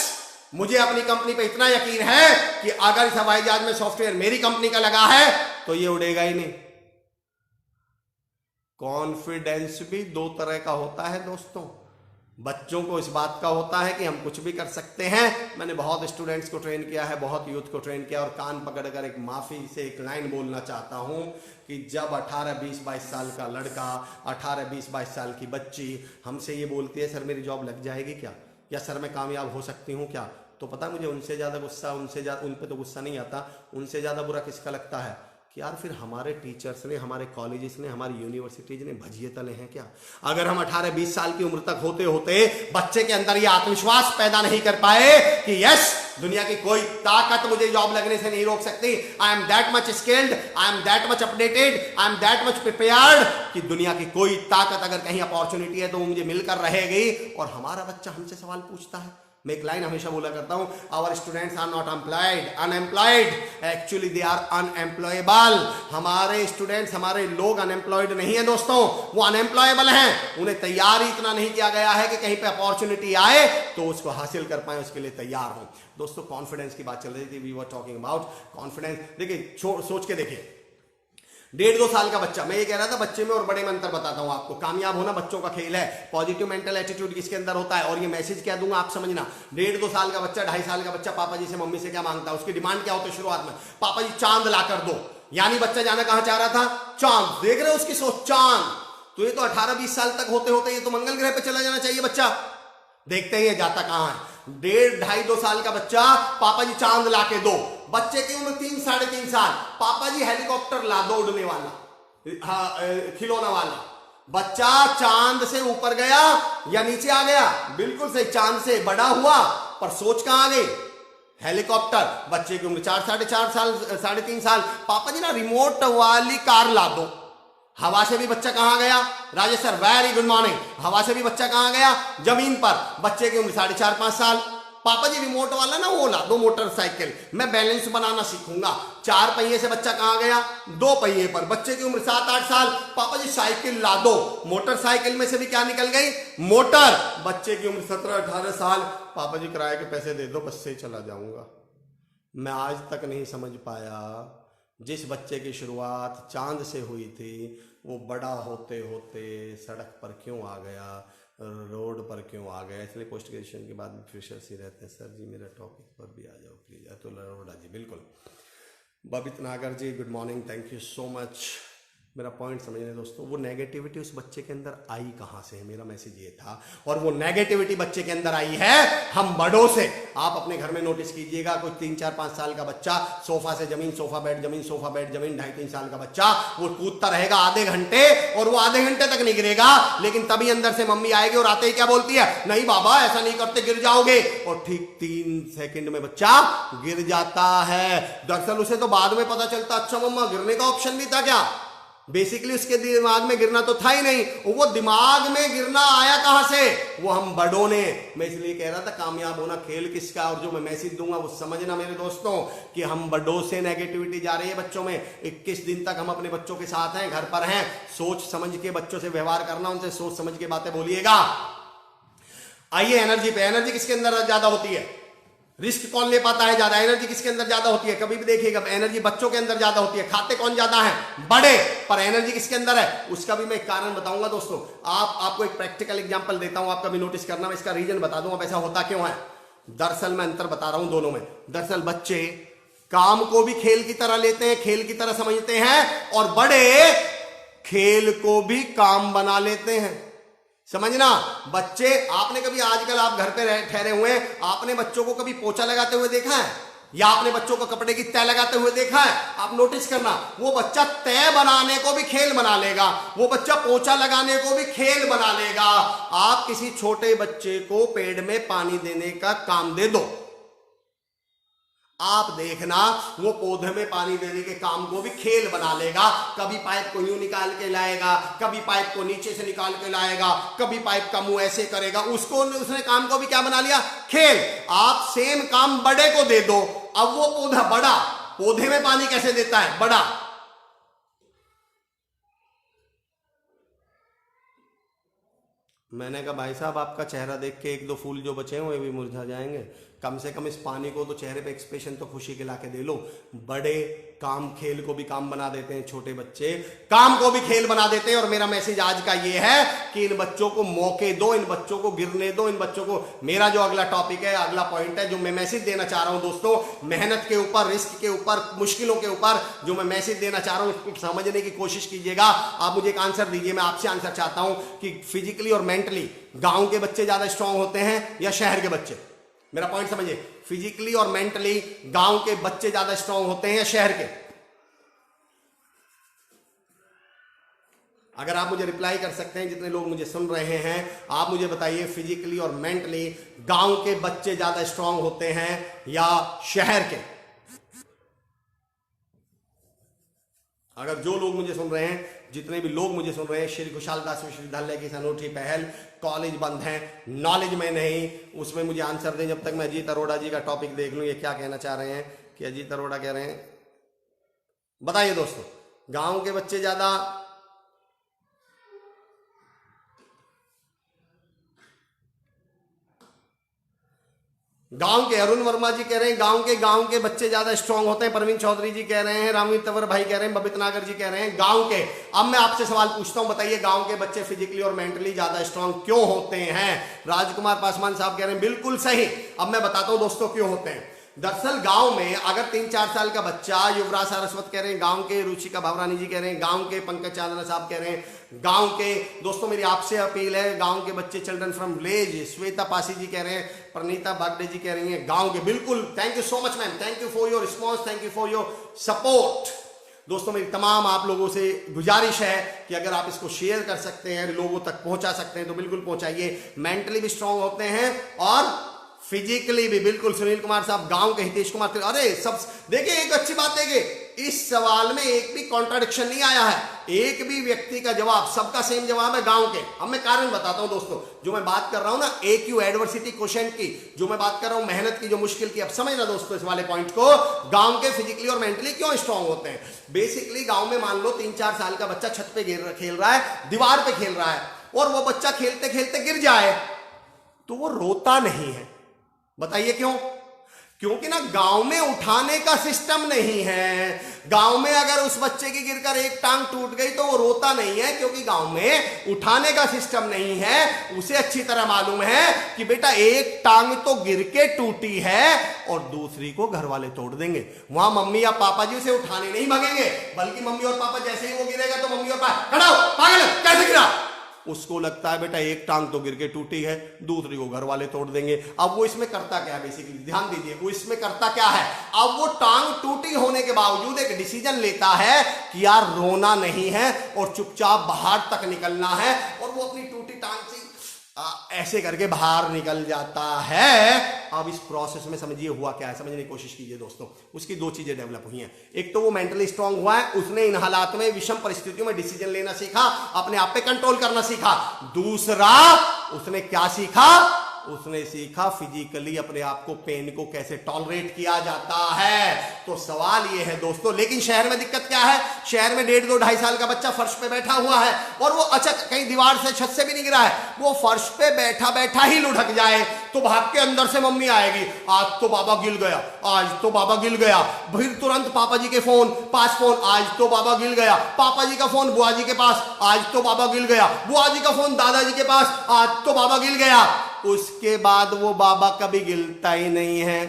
Speaker 1: मुझे अपनी कंपनी पे इतना यकीन है कि अगर इस हवाई जहाज में सॉफ्टवेयर मेरी कंपनी का लगा है तो ये उड़ेगा ही नहीं। कॉन्फिडेंस भी 2 तरह का होता है दोस्तों। बच्चों को इस बात का होता है कि हम कुछ भी कर सकते हैं। मैंने बहुत स्टूडेंट्स को ट्रेन किया है, बहुत यूथ को ट्रेन किया, और कान पकड़कर एक माफी से एक लाइन बोलना चाहता हूं कि जब 18, 20, 22 साल का लड़का, 18, 20, 22 साल की बच्ची हमसे ये बोलती है सर मेरी जॉब लग जाएगी क्या, या सर मैं कामयाब हो सकती हूँ क्या, तो पता मुझे उनसे ज्यादा गुस्सा, उन पे तो गुस्सा नहीं आता, उनसे ज्यादा बुरा किसका लगता है कि यार फिर हमारे टीचर्स ने, हमारे कॉलेजेस ने, हमारी यूनिवर्सिटीज ने भजिए तले हैं क्या। अगर हम 18-20 साल की उम्र तक होते होते बच्चे के अंदर ये आत्मविश्वास पैदा नहीं कर पाए कि यस दुनिया की कोई ताकत मुझे जॉब लगने से नहीं रोक सकती, I am that much skilled, I am that much updated, I am that much prepared, कि दुनिया की कोई ताकत अगर कहीं अपॉर्चुनिटी है तो वो मुझे मिलकर रहेगी। और हमारा बच्चा हमसे सवाल पूछता है। मैं एक लाइन हमेशा बोला करता हूं, our students are not unemployed, actually they are unemployable. हमारे स्टूडेंट्स, हमारे लोग अनएम्प्लॉयड नहीं है दोस्तों, वो अनएम्प्लॉयबल हैं। उन्हें तैयार ही इतना नहीं किया गया है कि कहीं पे अपॉर्चुनिटी आए तो उसको हासिल कर पाए, उसके लिए तैयार हो। दोस्तों कॉन्फिडेंस की बात चल रही थी, we were talking about confidence. देखिए सोच के देखिए, 1.5-2 साल का बच्चा, मैं ये कह रहा था बच्चे में और बड़े में अंतर बताता हूं आपको। कामयाब होना बच्चों का खेल है, पॉजिटिव मेंटल एटीट्यूड किसके अंदर होता है, और ये मैसेज क्या दूंगा आप समझना। 1.5-2 साल का बच्चा, 2.5 साल का बच्चा पापा जी से, मम्मी से क्या मांगता है, उसकी डिमांड क्या होती है शुरुआत में, पापा जी चांद ला कर दो। यानी बच्चा जाना कहां चाह रहा था, चांद। देख रहे हो उसकी सोच, चांद। तो ये तो 18-20 साल तक होते होते ये तो मंगल ग्रह पे चला जाना चाहिए बच्चा। देखते ही ये जाता कहां है। 1.5-2 साल का बच्चा, पापा जी चांद ला के दो। बच्चे की उम्र 3-3.5 साल, पापा जी हेलीकॉप्टर ला दो उड़ने वाला, खिलौना वाला। बच्चा चांद से ऊपर गया या नीचे आ गया, बिल्कुल सही, चांद से बड़ा हुआ, पर सोच कहां आ गई, हेलीकॉप्टर। बच्चे की उम्र 4-4.5 साल, 3.5 साल, पापा जी ना रिमोट वाली कार ला दो। हवा से भी बच्चा कहां गया, Rajesh sir very good morning. हवा से भी बच्चा कहां गया, जमीन पर। बच्चे की उम्र 4.5-5 साल, पापा जी रिमोट वाला ना वो ला दो, मोटरसाइकिल, मैं बैलेंस बनाना सीखूंगा। 4 पहिए से बच्चा कहां गया, 2 पहिए पर। बच्चे की उम्र 7-8 साल, पापा जी साइकिल ला दो। मोटरसाइकिल में से भी क्या निकल गई, मोटर। बच्चे की उम्र 17-18 साल, पापा जी किराए के पैसे दे दो, बस से ही चला जाऊंगा। मैं आज तक नहीं समझ पाया जिस बच्चे की शुरुआत चांद से हुई थी वो बड़ा होते होते सड़क पर क्यों आ गया। रोड पर क्यों आ गए, इसलिए पोस्ट ग्रेजुएशन के बाद भी फ्रेशर्स ही रहते हैं। सर जी मेरा टॉपिक पर भी आ जाओ प्लीज। अतुल अरोड़ा जी बिल्कुल। Babit Nagar ji good morning, thank you so much. मेरा पॉइंट समझने दोस्तों, वो नेगेटिविटी उस बच्चे के अंदर आई कहां से है, मेरा मैसेज ये था। और वो नेगेटिविटी बच्चे के अंदर आई है हम बड़ों से। आप अपने घर में नोटिस कीजिएगा, कोई 3, 4, 5 साल का बच्चा सोफा से जमीन, सोफा बेड जमीन, सोफा बेड जमीन, 2.5, 3 साल का बच्चा वो कूदता रहेगा आधे घंटे, और वो आधे घंटे तक नहीं गिरेगा, लेकिन तभी अंदर से मम्मी आएगी और आते ही क्या बोलती है, नहीं बाबा ऐसा नहीं करते गिर जाओगे, और ठीक 3 सेकंड में बच्चा गिर जाता है। दरअसल उसे तो बाद में पता चलता, अच्छा मम्मा गिरने का ऑप्शन भी था क्या। बेसिकली उसके दिमाग में गिरना तो था ही नहीं, वो दिमाग में गिरना आया कहां से, वो हम बड़ों ने। मैं इसलिए कह रहा था कामयाब होना खेल किसका, और जो मैं मैसेज दूंगा वो समझना मेरे दोस्तों कि हम बड़ों से नेगेटिविटी जा रही है बच्चों में। 21 दिन तक हम अपने बच्चों के साथ हैं, घर पर हैं, सोच समझ के बच्चों से व्यवहार करना, उनसे सोच समझ के बातें बोलिएगा। आइए एनर्जी पे, एनर्जी किसके अंदर ज्यादा होती है, रिस्क कौन ले पाता है ज्यादा, एनर्जी किसके अंदर ज्यादा होती है, कभी भी देखिएगा एनर्जी बच्चों के अंदर ज्यादा होती है। खाते कौन ज्यादा है, बड़े, पर एनर्जी किसके अंदर है, उसका भी मैं एक कारण बताऊंगा दोस्तों। आपको एक प्रैक्टिकल एग्जांपल देता हूं, आप कभी नोटिस करना, मैं इसका रीजन बता दूंगा ऐसा होता क्यों है। दरअसल मैं अंतर बता रहा हूं दोनों में। दरअसल बच्चे काम को भी खेल की तरह लेते हैं, खेल की तरह समझते हैं, और बड़े खेल को भी काम बना लेते हैं। समझना बच्चे, आपने कभी, आजकल आप घर पे ठहरे हुए हैं, आपने बच्चों को कभी पोछा लगाते हुए देखा है, या आपने बच्चों को कपड़े की तय लगाते हुए देखा है। आप नोटिस करना, वो बच्चा तय बनाने को भी खेल बना लेगा, वो बच्चा पोछा लगाने को भी खेल बना लेगा। आप किसी छोटे बच्चे को पेड़ में पानी देने का काम दे दो, आप देखना वो पौधे में पानी देने के काम को भी खेल बना लेगा। कभी पाइप को यूं निकाल के लाएगा, कभी पाइप को नीचे से निकाल के लाएगा, कभी पाइप का मुंह ऐसे करेगा, उसने काम को भी क्या बना लिया, खेल। आप सेम काम बड़े को दे दो, अब वो पौधा बड़ा पौधे में पानी कैसे देता है, बड़ा। मैंने कहा भाई साहब आपका चेहरा देख के 1-2 फूल जो बचे हैं वो भी मुरझा जाएंगे, कम से कम इस पानी को तो चेहरे पे एक्सप्रेशन तो खुशी के लाके दे लो। बड़े काम खेल को भी काम बना देते हैं, छोटे बच्चे काम को भी खेल बना देते हैं। और मेरा मैसेज आज का ये है कि इन बच्चों को मौके दो, इन बच्चों को गिरने दो, इन बच्चों को। मेरा जो अगला टॉपिक है, अगला पॉइंट है जो मैं मैसेज देना चाह रहा हूं दोस्तों, मेहनत के ऊपर, रिस्क के ऊपर, मुश्किलों के ऊपर जो मैं मैसेज देना चाह रहा हूं, इसको समझने की कोशिश कीजिएगा। आप मुझे एक आंसर दीजिए, मैं आपसे आंसर चाहता हूं कि फिजिकली और मेंटली गांव के बच्चे ज्यादा स्ट्रांग होते हैं या शहर के बच्चे। मेरा पॉइंट समझिए, फिजिकली और मेंटली गांव के बच्चे ज्यादा स्ट्रांग होते हैं या शहर के। अगर आप मुझे रिप्लाई कर सकते हैं, जितने लोग मुझे सुन रहे हैं, आप मुझे बताइए फिजिकली और मेंटली गांव के बच्चे ज्यादा स्ट्रांग होते हैं या शहर के। अगर जो लोग मुझे सुन रहे हैं, जितने भी लोग मुझे सुन रहे हैं, श्री खुशहाल दास विश्वविद्यालय की इस अनूठी पहल, कॉलेज बंद है, नॉलेज में नहीं, उसमें मुझे आंसर दें। जब तक मैं अजीत अरोड़ा जी का टॉपिक देख लूं, ये क्या कहना चाह रहे हैं कि अजीत अरोड़ा कह रहे हैं, बताइए दोस्तों, गांव के बच्चे ज्यादा, गांव के अरुण वर्मा जी कह रहे हैं गांव के बच्चे ज्यादा स्ट्रांग होते हैं। प्रवीण चौधरी जी कह रहे हैं, रामवीर तंवर भाई कह रहे हैं, बबित नागर जी कह रहे हैं गांव के। अब मैं आपसे सवाल पूछता हूं, बताइए गांव के बच्चे फिजिकली और मेंटली ज्यादा स्ट्रांग क्यों होते हैं। राजकुमार पासवान साहब कह रहे हैं बिल्कुल सही। अब मैं बताता हूं दोस्तों क्यों होते हैं। दरअसल गांव में अगर 3-4 साल का बच्चा, युवराज सारस्वत कह रहे हैं गांव के, रुचिका भावरानी जी कह रहे हैं गांव के, पंकज चांदना साहब कह रहे हैं गांव के। दोस्तों मेरी आपसे अपील है, गांव के बच्चे, children from village, Shweta Pasi ji कह रहे हैं, प्रणीता बागडे जी कह रही हैं गांव के। बिल्कुल, thank you so much ma'am, thank you for your response, thank you for your support. दोस्तों मेरी तमाम आप लोगों से गुजारिश है कि अगर आप इसको शेयर कर सकते हैं, लोगों तक पहुंचा सकते हैं तो बिल्कुल पहुंचाइए। मेंटली भी स्ट्रांग होते हैं और फिजिकली भी। बिल्कुल सुनील कुमार साहब गांव के, हितेश कुमार, अरे सब देखिए, एक अच्छी बात है कि इस सवाल में एक भी कॉन्ट्राडिक्शन नहीं आया है, एक भी व्यक्ति का जवाब, सबका सेम जवाब है गांव के। अब मैं कारण बताता हूं दोस्तों, जो मैं बात कर रहा हूं ना AQ एडवर्सिटी क्वोशिएंट की, जो मैं बात कर रहा हूं मेहनत की, जो मुश्किल की, अब समझना दोस्तों इस वाले पॉइंट को, गांव के फिजिकली और मेंटली क्यों स्ट्रांग होते हैं। बेसिकली गांव में मान लो 3-4 साल का बच्चा छत पे खेल रहा है, दीवार पे खेल रहा है, और वो बच्चा खेलते खेलते गिर जाए तो वो रोता नहीं है। बताइए क्यों? क्योंकि ना गांव में उठाने का सिस्टम नहीं है। गांव में अगर उस बच्चे की गिरकर एक टांग टूट गई तो वो रोता नहीं है, क्योंकि गांव में उठाने का सिस्टम नहीं है। उसे अच्छी तरह मालूम है कि बेटा एक टांग तो गिर के टूटी है और दूसरी को घर वाले तोड़ देंगे। वहां मम्मी या पापा जी उसे उठाने नहीं भागेंगे, बल्कि मम्मी और पापा जैसे ही वो गिरेगा तो मम्मी और पापा खड़ा हो, पागल कैसे गिरा। उसको लगता है बेटा एक टांग तो गिर के टूटी है, दूसरी को घर वाले तोड़ देंगे। अब वो इसमें करता क्या है, बेसिकली ध्यान दीजिए, वो इसमें करता क्या है। अब वो टांग टूटी होने के बावजूद एक डिसीजन लेता है कि यार रोना नहीं है और चुपचाप बाहर तक निकलना है, और वो अपनी टूटी टांग से ऐसे करके बाहर निकल जाता है। अब इस प्रोसेस में समझिए हुआ क्या है, समझने की कोशिश कीजिए दोस्तों। उसकी दो चीजें डेवलप हुई हैं। एक तो वो मेंटली स्ट्रांग हुआ है, उसने इन हालात में विषम परिस्थितियों में डिसीजन लेना सीखा, अपने आप पे कंट्रोल करना सीखा। दूसरा उसने क्या सीखा, उसने सीखा फिजिकली अपने आप को, पेन को कैसे टॉलरेट किया जाता है। तो सवाल ये है दोस्तों, लेकिन शहर में दिक्कत क्या है, शहर में 1.5, 2, 2.5 साल का बच्चा फर्श पे बैठा हुआ है और वो अच्छा कहीं दीवार से छत से भी नहीं गिरा है, वो फर्श पे बैठा बैठा ही लुढ़क जाए तो भाग के अंदर से मम्मी आएगी, आज तो बाबा गिर गया, आज तो बाबा गिर गया। फिर तुरंत पापा जी के फोन, पास फोन, आज तो बाबा गिर गया। पापा जी का फोन बुआ जी के पास, आज तो बाबा गिर गया। बुआ जी का फोन दादाजी के पास, आज तो बाबा गिर गया। उसके बाद वो बाबा कभी गिरता ही नहीं है,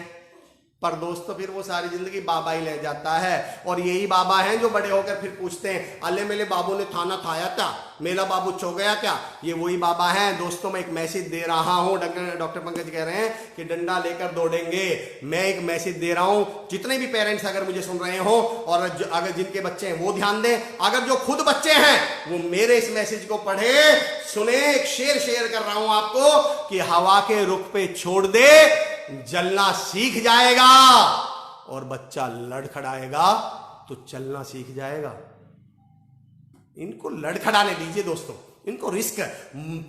Speaker 1: पर दोस्तों फिर वो सारी जिंदगी बाबा ही ले जाता है। और यही बाबा हैं जो बड़े होकर फिर पूछते हैं, अले मेरे बाबू ने थाना खाया था, मेरा बाबू छो गया क्या। ये वही बाबा हैं दोस्तों। मैं एक मैसेज दे रहा हूं, डॉक्टर पंकज कह रहे हैं कि डंडा लेकर दौड़ेंगे। मैं एक मैसेज दे रहा हूं, जितने भी पेरेंट्स अगर मुझे सुन रहे हो और अगर जिनके बच्चे हैं वो ध्यान दें, अगर जो खुद बच्चे हैं वो मेरे इस मैसेज को पढ़े, सुने। एक शेयर कर रहा हूं आपको कि हवा के रुख पे छोड़ दे, जलना सीख जाएगा, और बच्चा लड़खड़ाएगा तो चलना सीख जाएगा। इनको लड़खड़ाने दीजिए दोस्तों, इनको रिस्क है।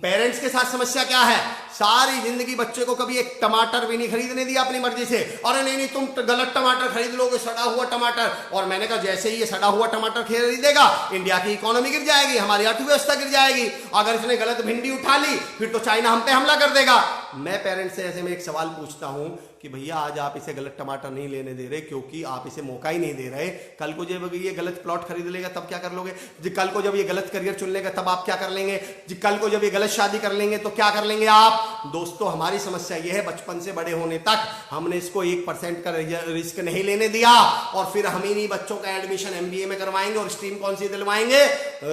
Speaker 1: पेरेंट्स के साथ समस्या क्या है, सारी जिंदगी बच्चे को कभी एक टमाटर भी नहीं खरीदने दिया अपनी मर्जी से। अरे नहीं तुम गलत टमाटर खरीद लोगे, सड़ा हुआ टमाटर। और मैंने कहा जैसे ही ये सड़ा हुआ टमाटर खरीदेगा, इंडिया की इकोनॉमी गिर जाएगी, हमारी अर्थव्यवस्था गिर जाएगी। अगर इसने गलत भिंडी उठा ली फिर तो चाइना हम पे हमला कर देगा। मैं पेरेंट्स से ऐसे में एक सवाल पूछता हूं कि भैया आज आप इसे गलत टमाटर नहीं लेने दे रहे क्योंकि आप इसे मौका ही नहीं दे रहे। कल को जब ये गलत प्लॉट खरीद लेगा तब क्या कर लोगे, कल को जब ये गलत करियर चुन लेगा तब आप क्या कर लेंगे, कल को जब ये गलत शादी कर लेंगे तो क्या कर लेंगे आप। दोस्तों हमारी समस्या ये है, बचपन से बड़े होने तक हमने इसको 1% का रिस्क नहीं लेने दिया, और फिर हम ही नहीं बच्चों का एडमिशन एमबीए में करवाएंगे और स्ट्रीम कौन सी दिलवाएंगे,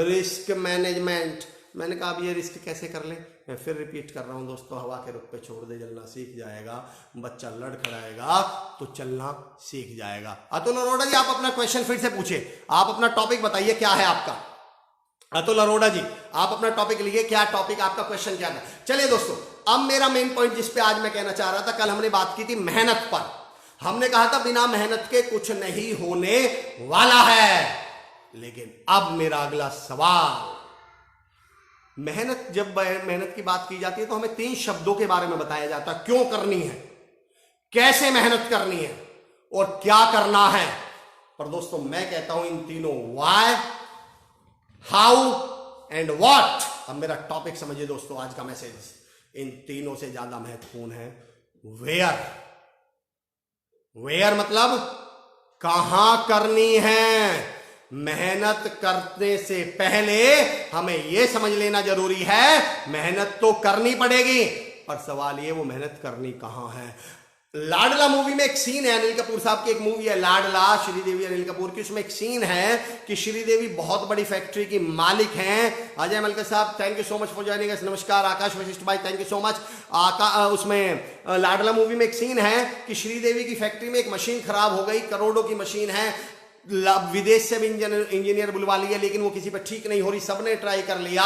Speaker 1: रिस्क मैनेजमेंट। मैंने कहा अब ये रिस्क कैसे कर ले, मैं फिर रिपीट कर रहा हूं दोस्तों, हवा के रुख पे छोड़ दे, जलना सीख जाएगा, बच्चा लड़खड़ाएगा तो चलना सीख जाएगा। अतुल अरोड़ा जी आप अपना क्वेश्चन फिर से पूछिए, आप अपना टॉपिक बताइए क्या है आपका। अतुल अरोड़ा जी आप अपना टॉपिक लिखिए, क्या टॉपिक आपका, क्वेश्चन क्या था। चलिए दोस्तों अब मेरा मेन पॉइंट जिस पे आज मैं कहना चाह रहा था, कल हमने बात की थी मेहनत पर। हमने कहा था बिना मेहनत के कुछ नहीं होने वाला है। लेकिन अब मेरा अगला सवाल, मेहनत, जब मेहनत की बात की जाती है तो हमें 3 शब्दों के बारे में बताया जाता है, क्यों करनी है, कैसे मेहनत करनी है और क्या करना है। पर दोस्तों मैं कहता हूं इन तीनों, व्हाई, हाउ एंड व्हाट। अब मेरा टॉपिक समझिए दोस्तों, आज का मैसेज इन तीनों से ज्यादा महत्वपूर्ण है वेयर। वेयर मतलब कहां करनी है। मेहनत करने से पहले हमें यह समझ लेना जरूरी है, मेहनत तो करनी पड़ेगी, पर सवाल ये वो मेहनत करनी कहां है। लाडला मूवी में एक सीन है, अनिल कपूर साहब की एक मूवी है लाडला, श्रीदेवी अनिल कपूर की, उसमें एक सीन है कि श्रीदेवी बहुत बड़ी फैक्ट्री की मालिक हैं। अजय मलकर साहब thank you so much for joining us, नमस्कार। आकाश वशिष्ठ भाई थैंक यू सो मच। उसमें लाडला मूवी में एक सीन है कि श्रीदेवी की फैक्ट्री में एक मशीन खराब हो गई, करोड़ों की मशीन है, विदेश से भी इंजीनियर बुलवा लिया, लेकिन वो किसी पर ठीक नहीं हो रही, सबने ट्राई कर लिया।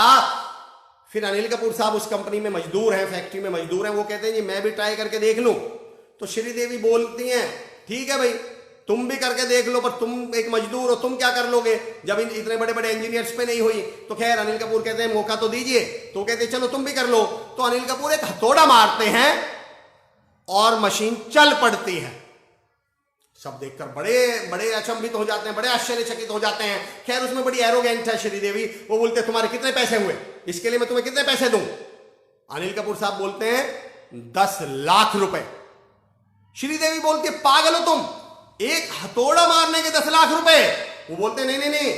Speaker 1: फिर अनिल कपूर साहब उस कंपनी में मजदूर हैं, फैक्ट्री में मजदूर हैं, वो कहते हैं जी मैं भी ट्राई करके देख लूं। तो श्रीदेवी बोलती हैं ठीक है भाई तुम भी करके देख लो, पर तुम एक मजदूर हो, तुम क्या कर लोगे जब इतने बड़े बड़े इंजीनियर्स पे नहीं हुई। तो खैर अनिल कपूर कहते हैं मौका तो दीजिए, तो कहते हैं चलो तुम भी कर लो। तो अनिल कपूर एक हथौड़ा मारते हैं और मशीन चल पड़ती है। सब देखकर बड़े बड़े अचंभित हो जाते हैं, बड़े आश्चर्यचकित हो जाते हैं। खैर उसमें बड़ी एरोगेंट है श्रीदेवी, वो बोलते हैं तुम्हारे कितने पैसे हुए, इसके लिए मैं तुम्हें कितने पैसे दूं। अनिल कपूर साहब बोलते हैं 10 लाख रुपए। श्रीदेवी बोलती है पागल हो तुम, एक हथौड़ा मारने के 10 लाख रुपए। वो बोलते नहीं नहीं नहीं,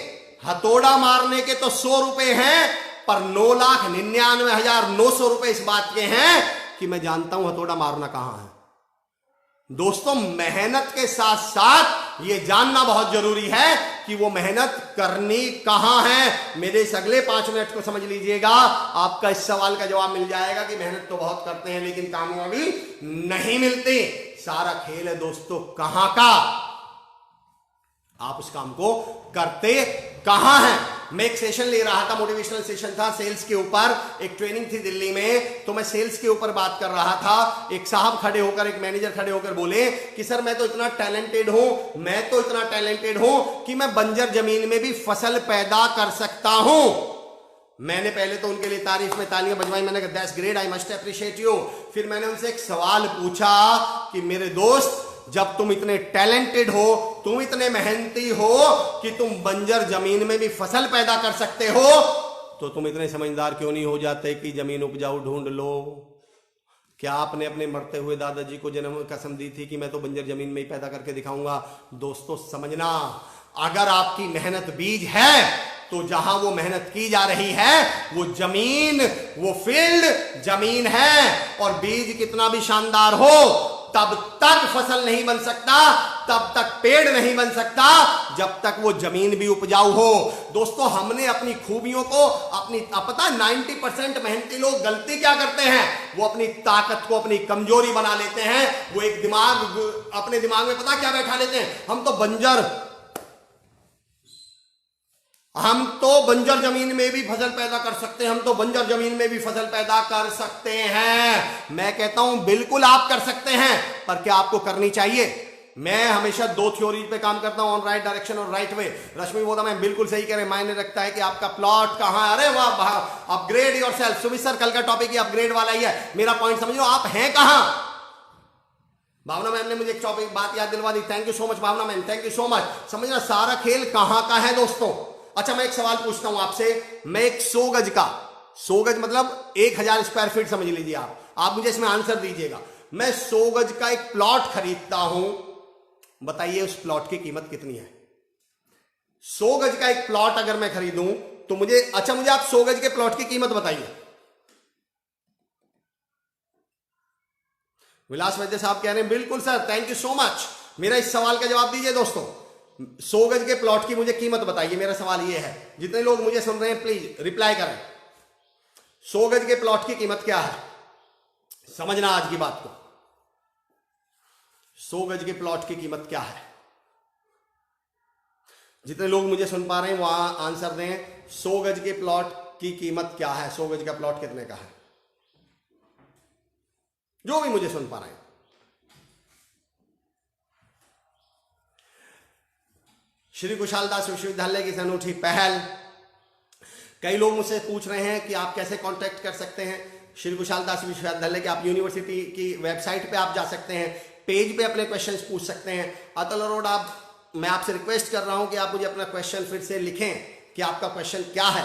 Speaker 1: हथौड़ा मारने के तो 100 रुपए हैं, पर 9,99,900 रुपए इस बात के हैं कि मैं जानता हूं हथौड़ा मारना कहां है। दोस्तों, मेहनत के साथ साथ ये जानना बहुत जरूरी है कि वो मेहनत करनी कहां है। मेरे इस अगले 5 मिनट को समझ लीजिएगा, आपका इस सवाल का जवाब मिल जाएगा कि मेहनत तो बहुत करते हैं लेकिन कामयाबी नहीं मिलती। सारा खेल है दोस्तों कहां का, आप उस काम को करते कहां हैं। मैं एक सेशन ले रहा था, मोटिवेशनल सेशन था सेल्स के ऊपर, एक ट्रेनिंग थी दिल्ली में, तो मैं सेल्स के ऊपर बात कर रहा था। एक साहब खड़े होकर, एक मैनेजर खड़े होकर बोले कि सर मैं तो इतना टैलेंटेड हूं, मैं तो इतना टैलेंटेड हूं कि मैं बंजर जमीन में भी फसल पैदा कर सकता हूं। मैंने पहले तो उनके लिए तारीफ में तालियां बजवाई, मैंने कहा that's great, I must appreciate you. फिर मैंने उनसे एक सवाल पूछा कि मेरे दोस्त, जब तुम इतने टैलेंटेड हो, तुम इतने मेहनती हो कि तुम बंजर जमीन में भी फसल पैदा कर सकते हो, तो तुम इतने समझदार क्यों नहीं हो जाते कि जमीन उपजाऊ ढूंढ लो? क्या आपने अपने मरते हुए दादाजी को जन्म कसम दी थी कि मैं तो बंजर जमीन में ही पैदा करके दिखाऊंगा? दोस्तों समझना, अगर आपकी मेहनत बीज है तो जहां वो मेहनत की जा रही है वो जमीन, वो फील्ड जमीन है, और बीज कितना भी शानदार हो तब तक फसल नहीं बन सकता, तब तक पेड़ नहीं बन सकता जब तक वो जमीन भी उपजाऊ हो। दोस्तों, हमने अपनी खूबियों को, अपनी पता 90% मेहनती लोग गलती क्या करते हैं, वो अपनी ताकत को अपनी कमजोरी बना लेते हैं। वो एक दिमाग अपने दिमाग में पता क्या बैठा लेते हैं, हम तो बंजर जमीन में भी फसल पैदा कर सकते हैं, हम तो बंजर जमीन में भी फसल पैदा कर सकते हैं। मैं कहता हूं बिल्कुल आप कर सकते हैं, पर क्या आपको करनी चाहिए? मैं हमेशा 2 थ्योरी पे काम करता हूं, ऑन राइट डायरेक्शन और राइट वे। रश्मि बोला मैं बिल्कुल सही कह रहे, मायने रखता है कि आपका प्लॉट कहां है। अरे वाह, अपग्रेड योरसेल्फ। सुमित सर, कल का टॉपिक ही अपग्रेड वाला ही है, मेरा पॉइंट समझ लो, आप हैं कहां। भावना मैम ने मुझे एक टॉपिक बात याद दिलवा दी, thank you so much Bhavna ma'am, thank you so much. समझना सारा खेल कहां का है दोस्तों। अच्छा, मैं एक सवाल पूछता हूं आपसे, मैं एक 100 गज का, 100 गज मतलब 1000 स्क्वायर फीट समझ लीजिए आप मुझे इसमें आंसर दीजिएगा। मैं 100 गज का एक प्लॉट खरीदता हूं, बताइए उस प्लॉट की कीमत कितनी है? 100 गज का एक प्लॉट अगर मैं खरीदूं तो मुझे आप 100 गज के प्लॉट की कीमत बताइए। विलास वैद्य साहब कह रहे हैं बिल्कुल sir, thank you so much. मेरा इस सवाल का जवाब दीजिए दोस्तों, 100 गज के प्लॉट की मुझे कीमत बताइए। मेरा सवाल यह है, जितने लोग मुझे सुन रहे हैं प्लीज रिप्लाई करें, 100 गज के प्लॉट की कीमत क्या है? समझना आज की बात को, 100 गज के प्लॉट की कीमत क्या है? जितने लोग मुझे सुन पा रहे हैं वहां आंसर दें, 100 गज के प्लॉट की कीमत क्या है? 100 गज का प्लॉट कितने का है? जो भी मुझे सुन पा रहे हैं। श्री कुशाल दास विश्वविद्यालय की अनूठी पहल। कई लोग मुझसे पूछ रहे हैं कि आप कैसे कांटेक्ट कर सकते हैं श्री कुशाल दास विश्वविद्यालय के। आप यूनिवर्सिटी की वेबसाइट पे आप जा सकते हैं, पेज पे अपने क्वेश्चंस पूछ सकते हैं। अतुल अरोड़ा, मैं आपसे रिक्वेस्ट कर रहा हूं कि आप मुझे अपना क्वेश्चन फिर से लिखें कि आपका क्वेश्चन क्या है,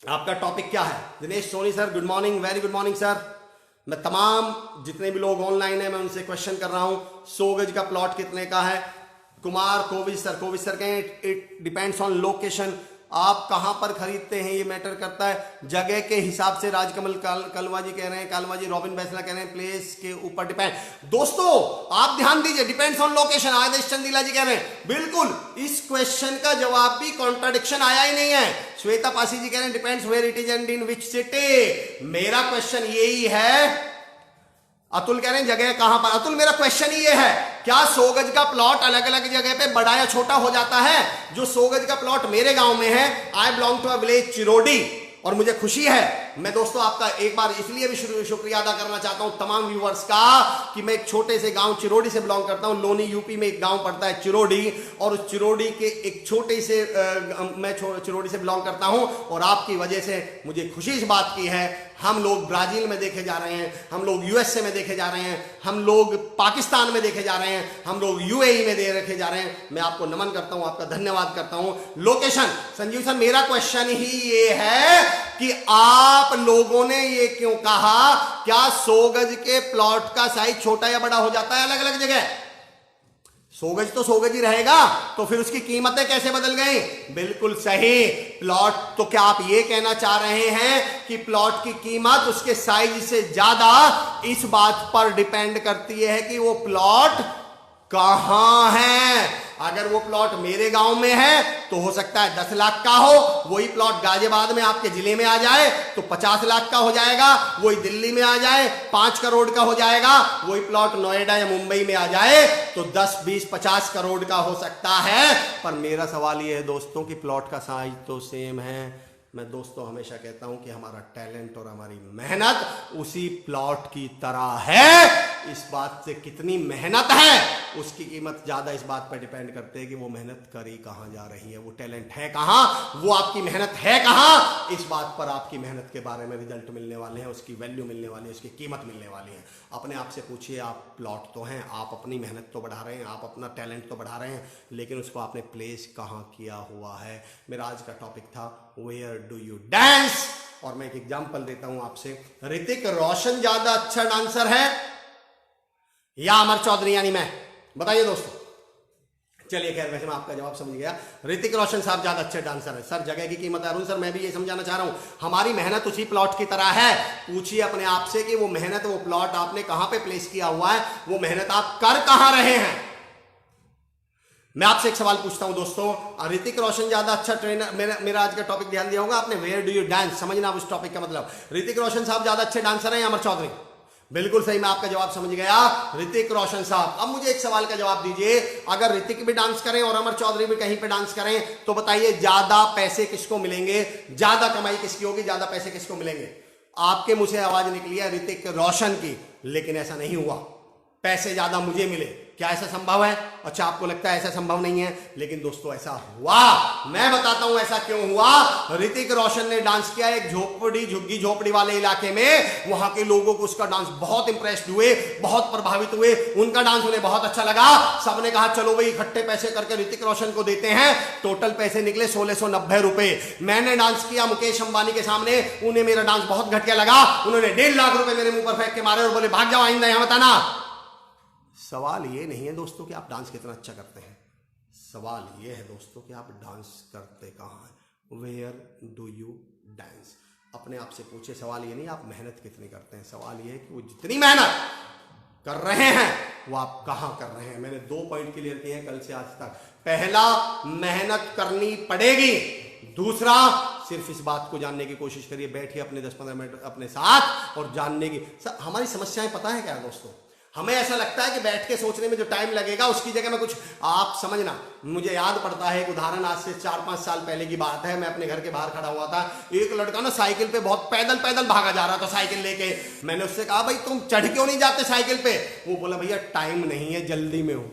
Speaker 1: आपका टॉपिक क्या है। Dinesh Soni sir, good morning, very good morning sir. मैं तमाम जितने भी लोग ऑनलाइन है मैं उनसे क्वेश्चन कर रहा हूं, 100 गज का प्लॉट कितने का है? कुमार कोविज सर कहें इट डिपेंड्स ऑन लोकेशन, आप कहां पर खरीदते हैं ये मैटर करता है, जगह के हिसाब से। राजकमल कलवा जी कह रहे हैं, कालवा जी, रॉबिन बैसला कह रहे हैं प्लेस के ऊपर डिपेंड। दोस्तों आप ध्यान दीजिए, डिपेंड्स ऑन लोकेशन। आदेश चंदीला जी कह रहे हैं बिल्कुल, इस क्वेश्चन का जवाब भी कॉन्ट्राडिक्शन आया ही नहीं है। श्वेता पासी जी कह रहे हैं depends where it is and in which city. मेरा क्वेश्चन यही है। अतुल कह रहे हैं जगह कहां पर? अतुल मेरा क्वेश्चन ही ये है, क्या 100 गज का प्लॉट अलग अलग जगह पे बड़ा या छोटा हो जाता है? जो 100 गज का प्लॉट मेरे गांव में है, I belong to a village Chirodi, और मुझे खुशी है, मैं दोस्तों आपका एक बार इसलिए भी शुक्रिया अदा करना चाहता हूं तमाम व्यूअर्स का कि मैं एक छोटे से गांव चिरोडी से बिलोंग करता हूं। लोनी यूपी में एक गांव पड़ता है चिरोडी, और उस चिरोडी के एक छोटे से मैं चिरोडी से बिलोंग करता हूं, और आपकी वजह से मुझे खुशी इस बात की है। हम लोग ब्राजील में देखे जा रहे हैं, हम लोग यूएसए में देखे जा रहे हैं, हम लोग पाकिस्तान में देखे जा रहे हैं, हम लोग यूएई में देखे जा रहे हैं। मैं आपको नमन करता हूं, आपका धन्यवाद करता हूं। लोकेशन, संजीव सर मेरा क्वेश्चन ही ये है कि आप लोगों ने ये क्यों कहा, क्या 100 गज के प्लॉट का साइज छोटा या बड़ा हो जाता है अलग अलग जगह? 100 गज तो 100 गज ही रहेगा, तो फिर उसकी कीमतें कैसे बदल गई? बिल्कुल सही, प्लॉट, तो क्या आप ये कहना चाह रहे हैं कि प्लॉट की कीमत उसके साइज से ज्यादा इस बात पर डिपेंड करती है कि वो प्लॉट कहां है? अगर वो प्लॉट मेरे गांव में है तो हो सकता है 10 लाख का हो, वही प्लॉट गाजियाबाद में आपके जिले में आ जाए तो 50 लाख का हो जाएगा, वही दिल्ली में आ जाए 5 करोड़ का हो जाएगा, वही प्लॉट नोएडा या मुंबई में आ जाए तो 10, 20, 50 करोड़ का हो सकता है। पर मेरा सवाल ये है दोस्तों कि प्लॉट का साइज तो सेम है। मैं दोस्तों हमेशा कहता हूं कि हमारा टैलेंट और हमारी मेहनत उसी प्लॉट की तरह है। इस बात से कितनी मेहनत है उसकी कीमत ज्यादा इस बात पर डिपेंड करते हैं कि वो मेहनत करी कहां जा रही है, वो टैलेंट है कहां, वो आपकी मेहनत है कहां। इस बात पर आपकी मेहनत के बारे में रिजल्ट मिलने वाले हैं, उसकी वैल्यू मिलने वाली है, उसकी कीमत मिलने वाली है। अपने आप से पूछिए, आप प्लॉट तो हैं, आप अपनी मेहनत तो बढ़ा रहे हैं, आप अपना टैलेंट तो बढ़ा रहे हैं, लेकिन उसको आपने प्लेस कहां किया हुआ है। मेरा आज का टॉपिक था वेयर डू यू डांस, और मैं एक एग्जांपल देता हूं आपसे। ऋतिक रोशन ज्यादा अच्छा डांसर है या अमर चौधरी यानी मैं? बताइए दोस्तों। चलिए खैर, वैसे मैं आपका जवाब समझ गया, ऋतिक रोशन साहब ज्यादा अच्छे डांसर है। सर जगह की कीमत है। अरुण सर मैं भी ये समझाना चाह रहा हूं, हमारी मेहनत उसी प्लॉट की तरह है। पूछिए अपने आप से कि वो मेहनत, वो प्लॉट आपने कहां पे प्लेस किया हुआ है, वो मेहनत आप कर कहां रहे हैं। मैं आपसे एक सवाल पूछता हूं दोस्तों, ऋतिक रोशन ज्यादा अच्छा ट्रेनर, मेरा आज का टॉपिक ध्यान दिया होगा आपने, वेयर डू यू डांस, समझना उस टॉपिक का मतलब। ऋतिक रोशन साहब ज्यादा अच्छे डांसर हैं या अमर चौधरी? बिल्कुल सही, मैं आपका जवाब समझ गया, ऋतिक रोशन साहब। अब मुझे एक सवाल का जवाब दीजिए, अगर ऋतिक भी डांस करें और अमर चौधरी भी कहीं पे डांस करें तो बताइए ज्यादा पैसे किसको मिलेंगे, ज्यादा कमाई किसकी होगी, ज्यादा पैसे किसको मिलेंगे? आपके मुंह से आवाज निकली है ऋतिक रोशन की, लेकिन ऐसा नहीं हुआ, पैसे ज्यादा मुझे मिले। क्या ऐसा संभव है? अच्छा आपको लगता है ऐसा संभव नहीं है, लेकिन दोस्तों ऐसा हुआ। मैं बताता हूं ऐसा क्यों हुआ। ऋतिक रोशन ने डांस किया एक झोपड़ी, झुग्गी झोपड़ी वाले इलाके में, वहां के लोगों को उसका डांस बहुत इंप्रेस्ड हुए, बहुत प्रभावित हुए, उनका डांस उन्हें बहुत अच्छा लगा। सबने कहा चलो भाई इकट्ठे पैसे करके ऋतिक रोशन को देते हैं। टोटल पैसे निकले 1690 रुपए। मैंने डांस किया मुकेश अंबानी के सामने, उन्हें मेरा डांस बहुत घटिया लगा, उन्होंने 1.5 लाख रुपए मेरे मुंह पर फेंक के मारे और बोले भाग जाओ, आइंदा यहां बताना। सवाल ये नहीं है दोस्तों कि आप डांस कितना अच्छा करते हैं, सवाल ये है दोस्तों कि आप डांस करते कहाँ हैं। वेयर डू यू डांस, अपने आप से पूछे। सवाल ये नहीं आप मेहनत कितनी करते हैं, सवाल ये है कि वो जितनी मेहनत कर रहे हैं वो आप कहाँ कर रहे हैं। मैंने 2 पॉइंट क्लियर किए हैं कल से आज तक। पहला, मेहनत करनी पड़ेगी। दूसरा, सिर्फ इस बात को जानने की कोशिश करिए, बैठिए अपने 10-15 मिनट अपने साथ और जानने की। हमारी समस्याएं पता है क्या है दोस्तों, हमें ऐसा लगता है कि बैठ के सोचने में जो टाइम लगेगा उसकी जगह में कुछ, आप समझना, मुझे याद पड़ता है एक उदाहरण, आज से 4-5 साल पहले की बात है। मैं अपने घर के बाहर खड़ा हुआ था, एक लड़का ना साइकिल पे बहुत पैदल भागा जा रहा था साइकिल लेके। मैंने उससे कहा भाई तुम चढ़ क्यों नहीं जाते साइकिल पे? वो बोला भैया टाइम नहीं है, जल्दी में हूं।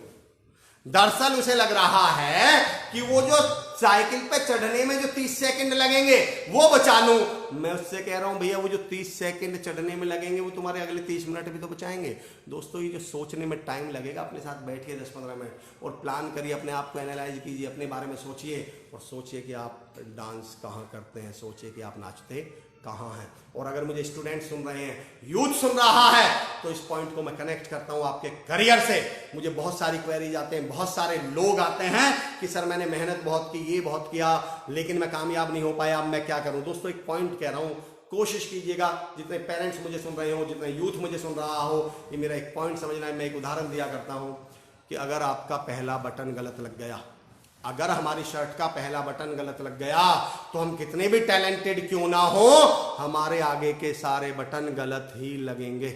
Speaker 1: दरअसल उसे लग रहा है कि वो जो साइकिल पे चढ़ने में जो 30 सेकंड लगेंगे वो बचा लूं। मैं उससे कह रहा हूं भैया वो जो 30 सेकंड चढ़ने में लगेंगे वो तुम्हारे अगले 30 मिनट भी तो बचाएंगे। दोस्तों ये जो सोचने में टाइम लगेगा, अपने साथ बैठिए 10-15 मिनट और प्लान करिए, अपने आप को एनालाइज कीजिए, अपने बारे में सोचिए और सोचिए कि आप डांस कहाँ करते हैं, सोचिए कि आप नाचते कहाँ हैं। और अगर मुझे स्टूडेंट सुन रहे हैं, यूथ सुन रहा है, तो इस पॉइंट को मैं कनेक्ट करता हूं आपके करियर से। मुझे बहुत सारी क्वेरीज आते हैं, बहुत सारे लोग आते हैं कि सर मैंने मेहनत बहुत की, ये बहुत किया, लेकिन मैं कामयाब नहीं हो पाया, अब मैं क्या करूं। दोस्तों एक पॉइंट कह रहा हूं, कोशिश कीजिएगा, जितने पेरेंट्स मुझे सुन रहे हो, जितने यूथ मुझे सुन रहा हो, ये मेरा एक पॉइंट समझना है। मैं एक उदाहरण दिया करता हूं कि अगर आपका पहला बटन गलत लग गया, अगर हमारी शर्ट का पहला बटन गलत लग गया तो हम कितने भी टैलेंटेड क्यों ना हो, हमारे आगे के सारे बटन गलत ही लगेंगे।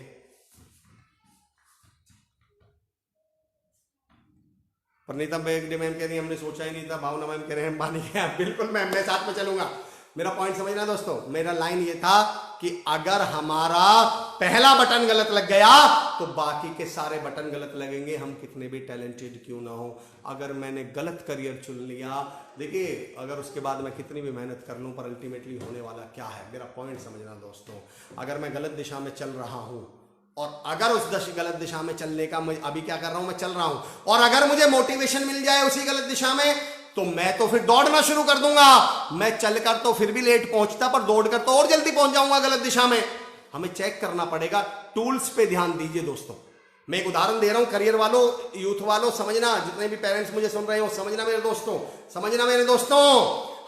Speaker 1: प्रणीता बेगडे मैम कह रही हमने सोचा ही नहीं था, भावना मैम कह रहे हैं पानी के। बिल्कुल मैम, मैं साथ में चलूंगा। मेरा पॉइंट समझना दोस्तों, मेरा लाइन ये था कि अगर हमारा पहला बटन गलत लग गया तो बाकी के सारे बटन गलत लगेंगे, हम कितने भी टैलेंटेड क्यों ना हो। अगर मैंने गलत करियर चुन लिया, देखिए अगर उसके बाद मैं कितनी भी मेहनत कर लूं, पर अल्टीमेटली होने वाला क्या है, मेरा पॉइंट समझना दोस्तों। अगर मैं गलत दिशा में चल रहा हूं और अगर उस गलत दिशा में चलने का मैं अभी क्या कर रहा हूं, मैं चल रहा हूं, और अगर मुझे मोटिवेशन मिल जाए उसी गलत दिशा में तो मैं तो फिर दौड़ना शुरू कर दूंगा। मैं चलकर तो फिर भी लेट पहुंचता, पर दौड़कर तो और जल्दी पहुंच जाऊंगा गलत दिशा में। हमें चेक करना पड़ेगा। टूल्स पे ध्यान दीजिए दोस्तों। मैं एक उदाहरण दे रहा हूं, करियर वालों, यूथ वालों, समझना, जितने भी पेरेंट्स मुझे सुन रहे हो समझना मेरे दोस्तों, समझना मेरे दोस्तों।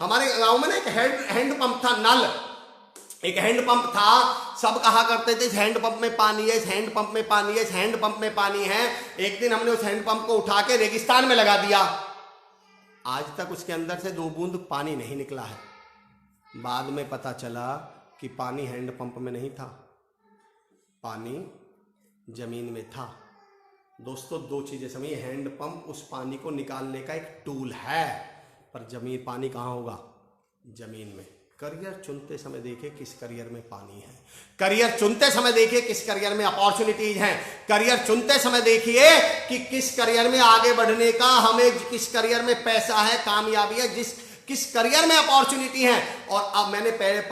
Speaker 1: हमारे गांव में ना एक हैंड पंप था, नल, एक हैंड पंप था। सब कहा करते थे इस हैंड पंप में पानी है, इस हैंड पंप में पानी है, इस हैंड पंप में पानी है। एक दिन हमने उस हैंड पंप को उठा के रेगिस्तान में लगा दिया। आज तक उसके अंदर से 2 बूंद पानी नहीं निकला है। बाद में पता चला कि पानी हैंड पंप में नहीं था, पानी जमीन में था। दोस्तों 2 चीजें समझिए, हैंड पंप उस पानी को निकालने का एक टूल है, पर जमीन, पानी कहां होगा? जमीन में। करियर चुनते समय देखिए किस करियर में पानी है। करियर चुनते समय देखिए किस करियर में अपॉर्चुनिटीज हैं। करियर चुनते समय देखिए कि किस करियर में आगे बढ़ने का, हमें किस करियर में पैसा है, कामयाबी है, किस करियर में अपॉर्चुनिटी है। और अब मैंने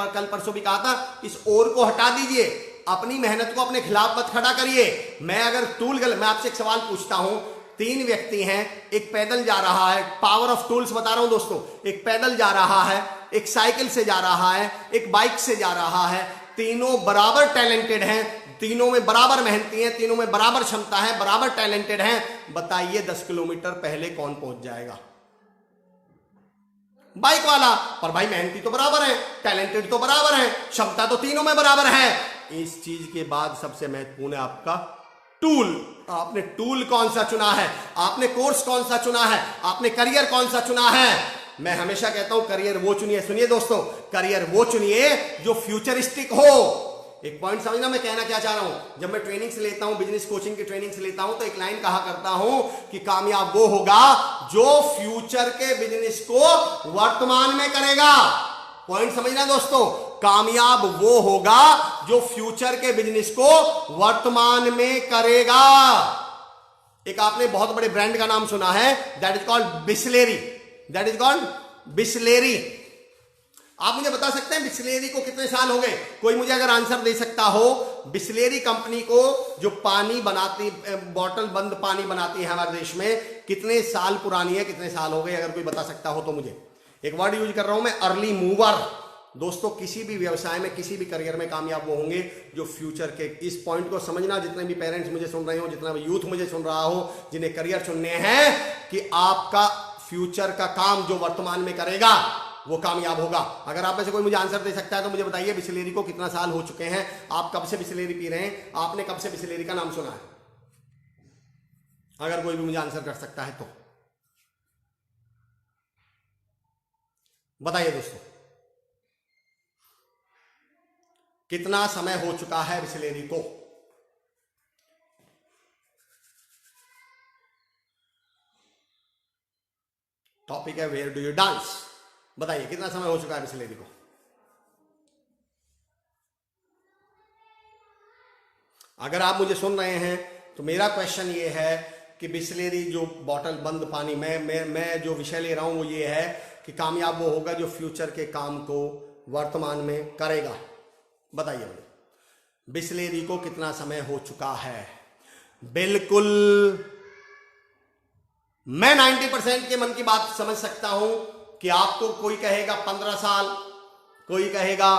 Speaker 1: कल परसों भी कहा था, इस ओर को हटा दीजिए, अपनी मेहनत को अपने खिलाफ मत खड़ा करिए। मैं अगर मैं आपसे एक सवाल पूछता हूं, 3 व्यक्ति हैं, एक पैदल जा रहा है, पावर ऑफ टूल्स बता रहा हूं दोस्तों, एक पैदल जा रहा है, एक साइकिल से जा रहा है, एक बाइक से जा रहा है। तीनों बराबर टैलेंटेड हैं, तीनों में बराबर मेहनती हैं, तीनों में बराबर क्षमता है, बराबर टैलेंटेड हैं। बताइए 10 किलोमीटर पहले कौन पहुंच जाएगा? बाइक वाला। पर भाई मेहनती तो बराबर है, टैलेंटेड तो बराबर है, क्षमता तो तीनों में बराबर है। इस चीज के बाद सबसे महत्वपूर्ण है आपका टूल। आपने टूल कौन सा चुना है, आपने कोर्स कौन सा चुना है, आपने करियर कौन सा चुना है। मैं हमेशा कहता हूं करियर वो चुनिए, सुनिए दोस्तों, करियर वो चुनिए जो फ्यूचरिस्टिक हो। एक पॉइंट समझना मैं कहना क्या चाह रहा हूं। जब मैं ट्रेनिंग से लेता हूं, बिजनेस कोचिंग की ट्रेनिंग से लेता हूं, तो एक लाइन कहा करता हूं कि कामयाब वो होगा जो फ्यूचर के बिजनेस को वर्तमान में करेगा। पॉइंट समझना दोस्तों, कामयाब वो होगा जो फ्यूचर के बिजनेस को वर्तमान में करेगा। एक आपने बहुत बड़े ब्रांड का नाम सुना है, that is called Bisleri. That is called Bisleri. आप मुझे बता सकते हैं बिसलेरी को कितने साल हो गए? कोई मुझे अगर आंसर दे सकता हो, बिसलेरी कंपनी को जो पानी बनाती, बॉटल बंद पानी बनाती है हमारे देश में, कितने साल पुरानी है, कितने साल हो गए? अगर कोई बता सकता हो तो मुझे। एक वर्ड यूज कर रहा हूं मैं, अर्ली मूवर। दोस्तों किसी भी व्यवसाय में, किसी भी करियर में कामयाब वो होंगे जो फ्यूचर के, इस पॉइंट को समझना, जितने भी पेरेंट्स मुझे सुन रहे हो, जितना भी यूथ मुझे सुन रहा हो, जिन्हें करियर चुनने हैं, कि आपका फ्यूचर का काम जो वर्तमान में करेगा वो कामयाब होगा। अगर आप में से कोई मुझे आंसर दे सकता है तो मुझे बताइए बिसलेरी को कितना साल हो चुके हैं, आप कब से बिसलेरी पी रहे हैं, आपने कब से बिसलेरी का नाम सुना है? अगर कोई भी मुझे आंसर कर सकता है तो बताइए दोस्तों, कितना समय हो चुका है बिसलेरी को? टॉपिक है वेयर डू यू डांस। बताइए कितना समय हो चुका है बिसलेरी को? अगर आप मुझे सुन रहे हैं तो मेरा क्वेश्चन ये है कि बिसलेरी जो बॉटल बंद पानी, मैं जो विषय ले रहा हूं वो ये है कि कामयाब वो होगा जो फ्यूचर के काम को वर्तमान में करेगा। बताइए मुझे बिसलेरी को कितना समय हो चुका है? बिल्कुल मैं 90% के मन की बात समझ सकता हूं कि आपको कोई कहेगा 15 साल, कोई कहेगा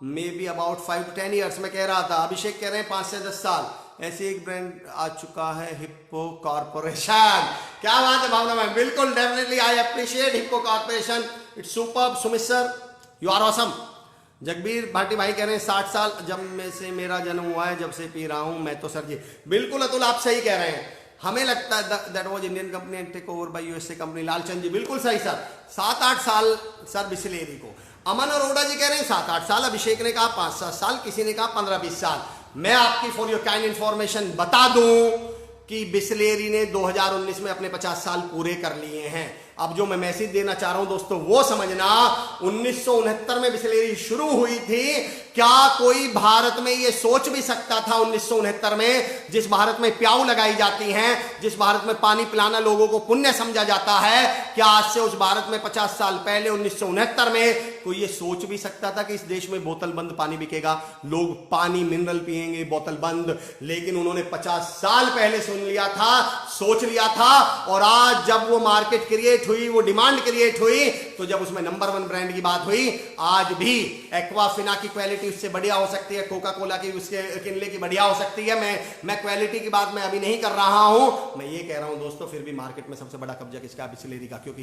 Speaker 1: may be about 5 to 10 years. मैं कह रहा था, अभिषेक कह रहे हैं 5 से 10 साल। ऐसे एक ब्रांड आ चुका है, हिप्पो कॉर्पोरेशन। क्या बात है भावना मैम, बिल्कुल definitely I appreciate Hippo corporation, it's superb. Sumit sir you are awesome. Jagbir Bhati भाई कह रहे हैं 60 साल जब में से मेरा जन्म हुआ है, जब से पी रहा हूं मैं तो सर जी। बिल्कुल अतुल आप सही कह रहे हैं, हमें लगता है that was Indian company and take over by USA company. Lalchand ji बिल्कुल सही सर, 7-8 साल सर बिसलेरी को। अमन अरोड़ा जी कह रहे हैं 7-8 साल, अभिषेक ने कहा 5-7 साल, किसी ने कहा 15-20 साल। मैं आपकी फॉर योर काइंड इंफॉर्मेशन बता दूं कि बिसलेरी ने 2019 में अपने 50 साल पूरे कर लिए हैं। अब जो मैं मैसेज देना चाह रहा हूं दोस्तों वो समझना, 1969 में बिसलेरी शुरू हुई थी क्या कोई भारत में ये सोच भी सकता था 1969 में, जिस भारत में प्याऊ लगाई जाती हैं, जिस भारत में पानी पिलाना लोगों को पुण्य समझा जाता है, क्या आज से उस भारत में 50 साल पहले 1969 में कोई ये सोच भी सकता था कि इस देश में बोतल बंद पानी बिकेगा, लोग पानी मिनरल पिएंगे बोतल बंद? लेकिन उन्होंने 50 साल पहले सुन लिया था, सोच लिया था, और आज जब वो मार्केट क्रिएट हुई, वो डिमांड क्रिएट हुई, तो जब उसमें नंबर 1 ब्रांड की बात हुई, आज भी एक्वाफिना की क्वालिटी उससे बढ़िया हो सकती है, कोका कोला की, उसके किनले की बढ़िया हो सकती है। मैं क्वालिटी की बात मैं अभी नहीं कर रहा हूं, मैं ये कह रहा हूं दोस्तों, फिर भी मार्केट में सबसे बड़ा कब्जा किसका? बिस्लेरी का, क्योंकि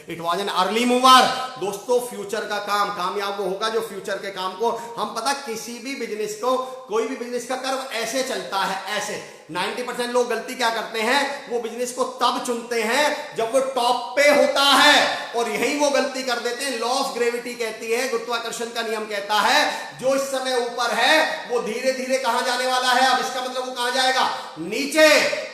Speaker 1: it was an early mover. दोस्तों, फ्यूचर का काम कामयाब वो होगा जो फ्यूचर के काम को, हम पता किसी भी बिजनेस को, कोई भी बिजनेस का कर्व ऐसे चलता है, ऐसे 90% लोग गलती क्या करते हैं, वो बिजनेस को तब चुनते हैं जब वो टॉप पे होता है, और यही वो गलती कर देते हैं। लॉ ऑफ ग्रेविटी कहती है, गुरुत्वाकर्षण का नियम कहता है, जो इस समय ऊपर है वो धीरे धीरे कहां जाने वाला है? अब इसका मतलब वो कहां जाएगा? नीचे।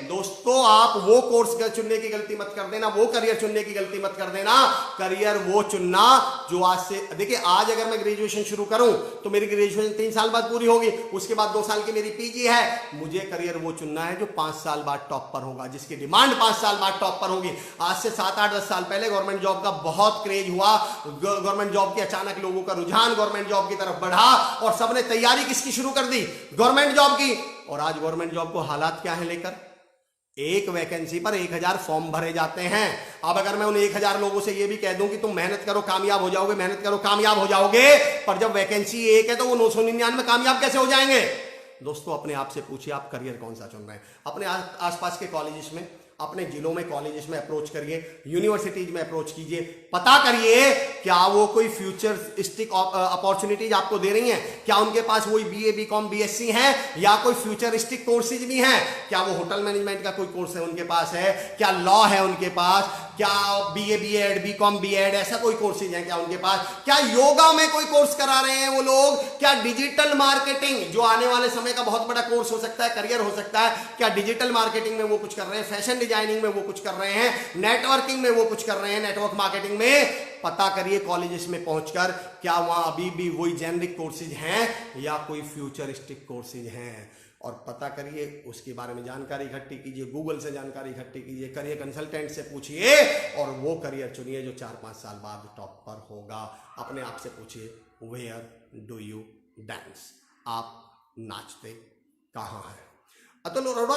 Speaker 1: दोस्तों, आप वो कोर्स चुनने की गलती मत कर देना, वो करियर चुनने की गलती मत कर देना। करियर वो चुनना जो आज से, देखिए आज अगर मैं ग्रेजुएशन शुरू करूं तो मेरी ग्रेजुएशन 3 साल बाद पूरी होगी, उसके बाद 2 साल की मेरी पीजी है। मुझे करियर वो चुनना है जो 5 साल बाद टॉप पर होगा, जिसकी डिमांड 5 साल बाद टॉप पर होगी। आज से 7, 8, 10 साल पहले गवर्नमेंट जॉब का बहुत क्रेज हुआ, गवर्नमेंट जॉब की अचानक लोगों का रुझान गवर्नमेंट जॉब की तरफ बढ़ा, और सबने तैयारी किसकी शुरू कर दी? गवर्नमेंट जॉब की। और आज गवर्नमेंट जॉब को हालात क्या है लेकर? एक वैकेंसी पर 1000 फॉर्म भरे जाते हैं। अब अगर मैं उन 1000 लोगों से ये भी कह दूं कि तुम मेहनत करो कामयाब हो जाओगे, मेहनत करो कामयाब हो जाओगे, पर जब वैकेंसी एक है तो वो 999 कामयाब कैसे हो जाएंगे? दोस्तों, अपने आप से पूछिए, आप करियर कौन सा चुन रहे हैं? अपने आसपास के कॉलेजेस में, अपने जिलों में कॉलेजेस में अप्रोच करिए, यूनिवर्सिटीज में अप्रोच कीजिए, पता करिए क्या वो कोई फ्यूचरिस्टिक अपॉर्चुनिटीज आपको दे रही हैं, क्या उनके पास वही बीए, बीकॉम, बीएससी है, या कोई फ्यूचरिस्टिक कोर्सेज भी हैं, क्या वो होटल मैनेजमेंट का कोई कोर्स है उनके पास है, क्या लॉ है उनके पास, क्या बीए, बीएड, बीकॉम, बीएड ऐसा कोई कोर्सेज है क्या उनके पास, क्या योगा में कोई कोर्स करा रहे हैं वो लोग, क्या डिजिटल मार्केटिंग जो आने वाले समय का बहुत बड़ा कोर्स हो सकता है, करियर हो सकता है, क्या डिजिटल मार्केटिंग में वो कुछ कर रहे हैं, फैशन डिजाइनिंग में वो कुछ कर रहे हैं, नेटवर्किंग में वो कुछ कर रहे हैं, नेटवर्क मार्केटिंग में। पता करिए कॉलेजेस में पहुंचकर क्या वहां अभी भी वही जेनरिक कोर्सेज हैं या कोई फ्यूचरिस्टिक कोर्सेज हैं, और पता करिए, उसके बारे में जानकारी इकट्ठी कीजिए, गूगल से जानकारी इकट्ठी कीजिए, करियर कंसल्टेंट से पूछिए, और वो करियर चुनिए जो 4-5 साल बाद टॉप पर होगा। अपने आप से पूछिए, वेयर डू यू डांस? आप नाचते कहाँ हैं? अतुल अरोड़ा,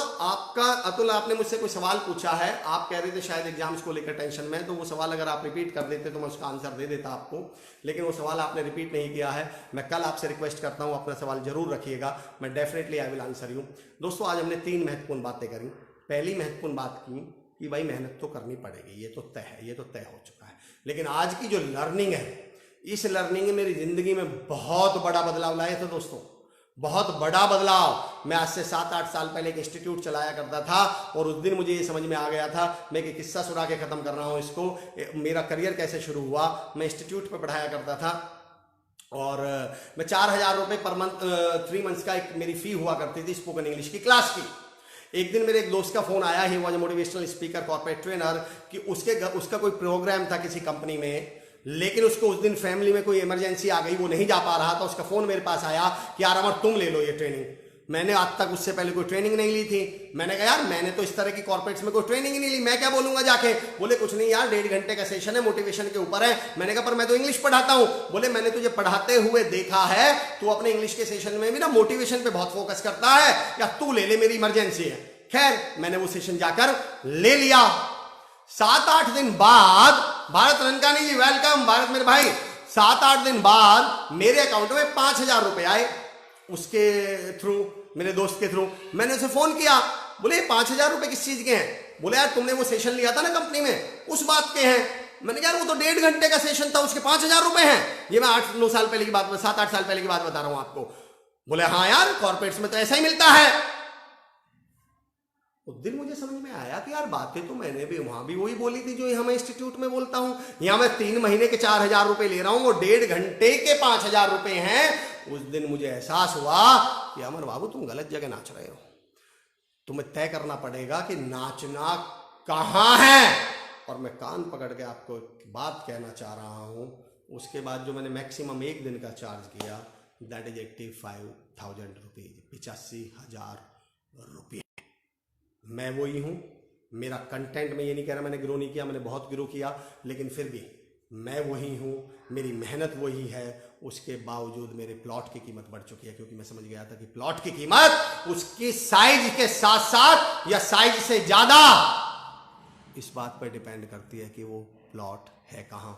Speaker 1: अतुल, आपने मुझसे कोई सवाल पूछा है, आप कह रहे थे शायद एग्जाम्स को लेकर टेंशन में, तो वो सवाल अगर आप रिपीट कर देते तो मैं उसका आंसर दे देता आपको, लेकिन वो सवाल आपने रिपीट नहीं किया है। मैं कल आपसे रिक्वेस्ट करता हूँ अपना सवाल जरूर रखिएगा, मैं definitely I will answer you. दोस्तों, आज हमने 3 महत्वपूर्ण बातें करी। पहली महत्वपूर्ण बात की कि भाई मेहनत तो करनी पड़ेगी, ये तो तय है, ये तो तय हो चुका है, लेकिन आज की जो लर्निंग है, इस लर्निंग ने मेरी जिंदगी में बहुत बड़ा बदलाव लाए थे दोस्तों, बहुत बड़ा बदलाव। मैं आज से 7-8 साल पहले एक इंस्टीट्यूट चलाया करता था, और उस दिन मुझे ये समझ में आ गया था, मैं एक किस्सा सुना के खत्म कर रहा हूँ इसको, मेरा करियर कैसे शुरू हुआ। मैं इंस्टीट्यूट पे पढ़ाया करता था, और मैं 4000 रुपये पर मंथ 3 मंथ्स का एक मेरी फी हुआ करती थी स्पोकन इंग्लिश की क्लास की। एक दिन मेरे एक दोस्त का फोन आया, he was motivational speaker, corporate trainer, कि उसका कोई प्रोग्राम था किसी कंपनी में, लेकिन उसको उस दिन फैमिली में कोई इमरजेंसी आ गई, वो नहीं जा पा रहा था। उसका फोन मेरे पास आया कि यार अमर तुम ले लो ये ट्रेनिंग। मैंने आज तक उससे पहले कोई ट्रेनिंग नहीं ली थी। मैंने कहा यार मैंने तो इस तरह की कॉर्पोरेट्स में कोई ट्रेनिंग ही नहीं ली, मैं क्या बोलूंगा जाके। बोले कुछ नहीं यार, 1.5 घंटे का सेशन है, मोटिवेशन के ऊपर है। मैंने कहा पर मैं तो इंग्लिश पढ़ाता हूं। बोले मैंने तुझे पढ़ाते हुए देखा है, तू अपने इंग्लिश के सेशन में भी ना मोटिवेशन पे बहुत फोकस करता है, या तू ले ले, मेरी इमरजेंसी है। खैर मैंने वो सेशन जाकर ले लिया। 7-8 दिन बाद, भारत रनकानी जी वेलकम, भारत मेरे भाई, 7-8 दिन बाद मेरे अकाउंट में 5000 रुपए आए, उसके थ्रू, मेरे दोस्त के थ्रू। मैंने उसे फोन किया, बोले 5000 रुपए किस चीज के हैं? बोले यार तुमने वो सेशन लिया था ना कंपनी में, उस बात के हैं। मैंने कहा यार वो तो 1.5 घंटे का सेशन था, उसके 5000 रुपए हैं। ये मैं 8-9 साल पहले की बात, 7-8 साल पहले की बात बता रहा हूं आपको। बोले हाँ यार कॉर्पोरेट्स में तो ऐसा ही मिलता है। उस दिन मुझे समझ में आया कि यार बातें तो मैंने भी वहां भी वही बोली थी जो हमें इंस्टीट्यूट में बोलता हूं। यहां मैं 3 महीने के 4000 रुपए ले रहा हूं, वो 1.5 घंटे के 5000 रुपए हैं। उस दिन मुझे एहसास हुआ कि अमर बाबू तुम गलत जगह नाच रहे हो, तुम्हें तय करना पड़ेगा कि नाचना कहां है। और मैं कान पकड़ के आपको एक बात कहना चाह रहा हूं। उसके बाद जो मैंने मैक्सिमम 1 दिन का चार्ज किया, दैट इज 85,000 रुपीज, 85,000 रुपये। मैं वही हूं, मेरा कंटेंट में ये नहीं कह रहा मैंने ग्रो नहीं किया, मैंने बहुत ग्रो किया, लेकिन फिर भी मैं वही हूं, मेरी मेहनत वही है। उसके बावजूद मेरे प्लॉट की कीमत बढ़ चुकी है, क्योंकि मैं समझ गया था कि प्लॉट की कीमत उसकी साइज के साथ साथ या साइज से ज्यादा इस बात पर डिपेंड करती है कि वो प्लॉट है कहां।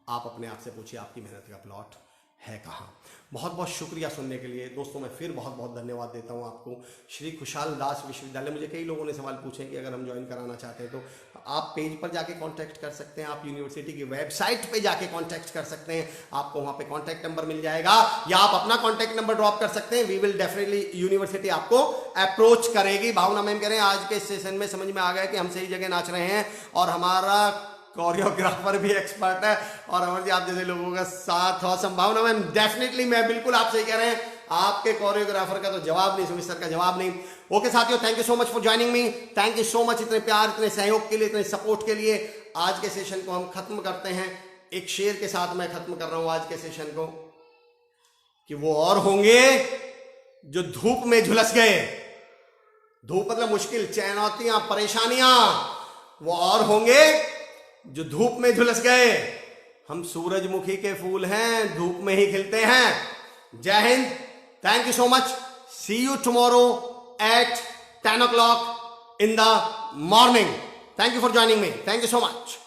Speaker 1: आप अपने आप से पूछिए, आपकी मेहनत का प्लॉट है कहां। बहुत बहुत शुक्रिया सुनने के लिए दोस्तों। मैं फिर बहुत बहुत धन्यवाद देता हूं आपको। श्री खुशहाल दास विश्वविद्यालय, मुझे कई लोगों ने सवाल पूछे कि अगर हम ज्वाइन कराना चाहते हैं तो आप पेज पर जाके कांटेक्ट कर सकते हैं, आप यूनिवर्सिटी की वेबसाइट पे जाके कांटेक्ट कर सकते हैं, आपको वहां पे कांटेक्ट नंबर मिल जाएगा, या आप अपना कांटेक्ट नंबर ड्रॉप कर सकते हैं। वी विल डेफिनेटली, यूनिवर्सिटी आपको अप्रोच करेगी। भावना मैम कह रहे हैं आज के सेशन में समझ में आ गया कि हम सही जगह नाच रहे हैं और हमारा कोरियोग्राफर भी एक्सपर्ट है और अमर जी आप जैसे लोगों का साथ हो। संभावना मैम डेफिनेटली, मैं बिल्कुल आप सही कह रहे हैं, आपके कोरियोग्राफर का तो जवाब नहीं, सुमित सर का जवाब नहीं। ओके साथियों, thank you so much for joining me, thank you so much इतने प्यार, इतने सहयोग के लिए, इतने सपोर्ट के लिए। आज के सेशन को हम खत्म करते हैं एक शेर के साथ। मैं खत्म कर रहा हूं आज के सेशन को कि वो और होंगे जो धूप में झुलस गए, धूप मतलब मुश्किल, चुनौतियां, परेशानियां, वो और होंगे जो धूप में झुलस गए। हम सूरजमुखी के फूल हैं, धूप में ही खिलते हैं। जय हिंद, thank you so much, see you tomorrow at 10 o'clock in the morning. Thank you for joining me. Thank you so much.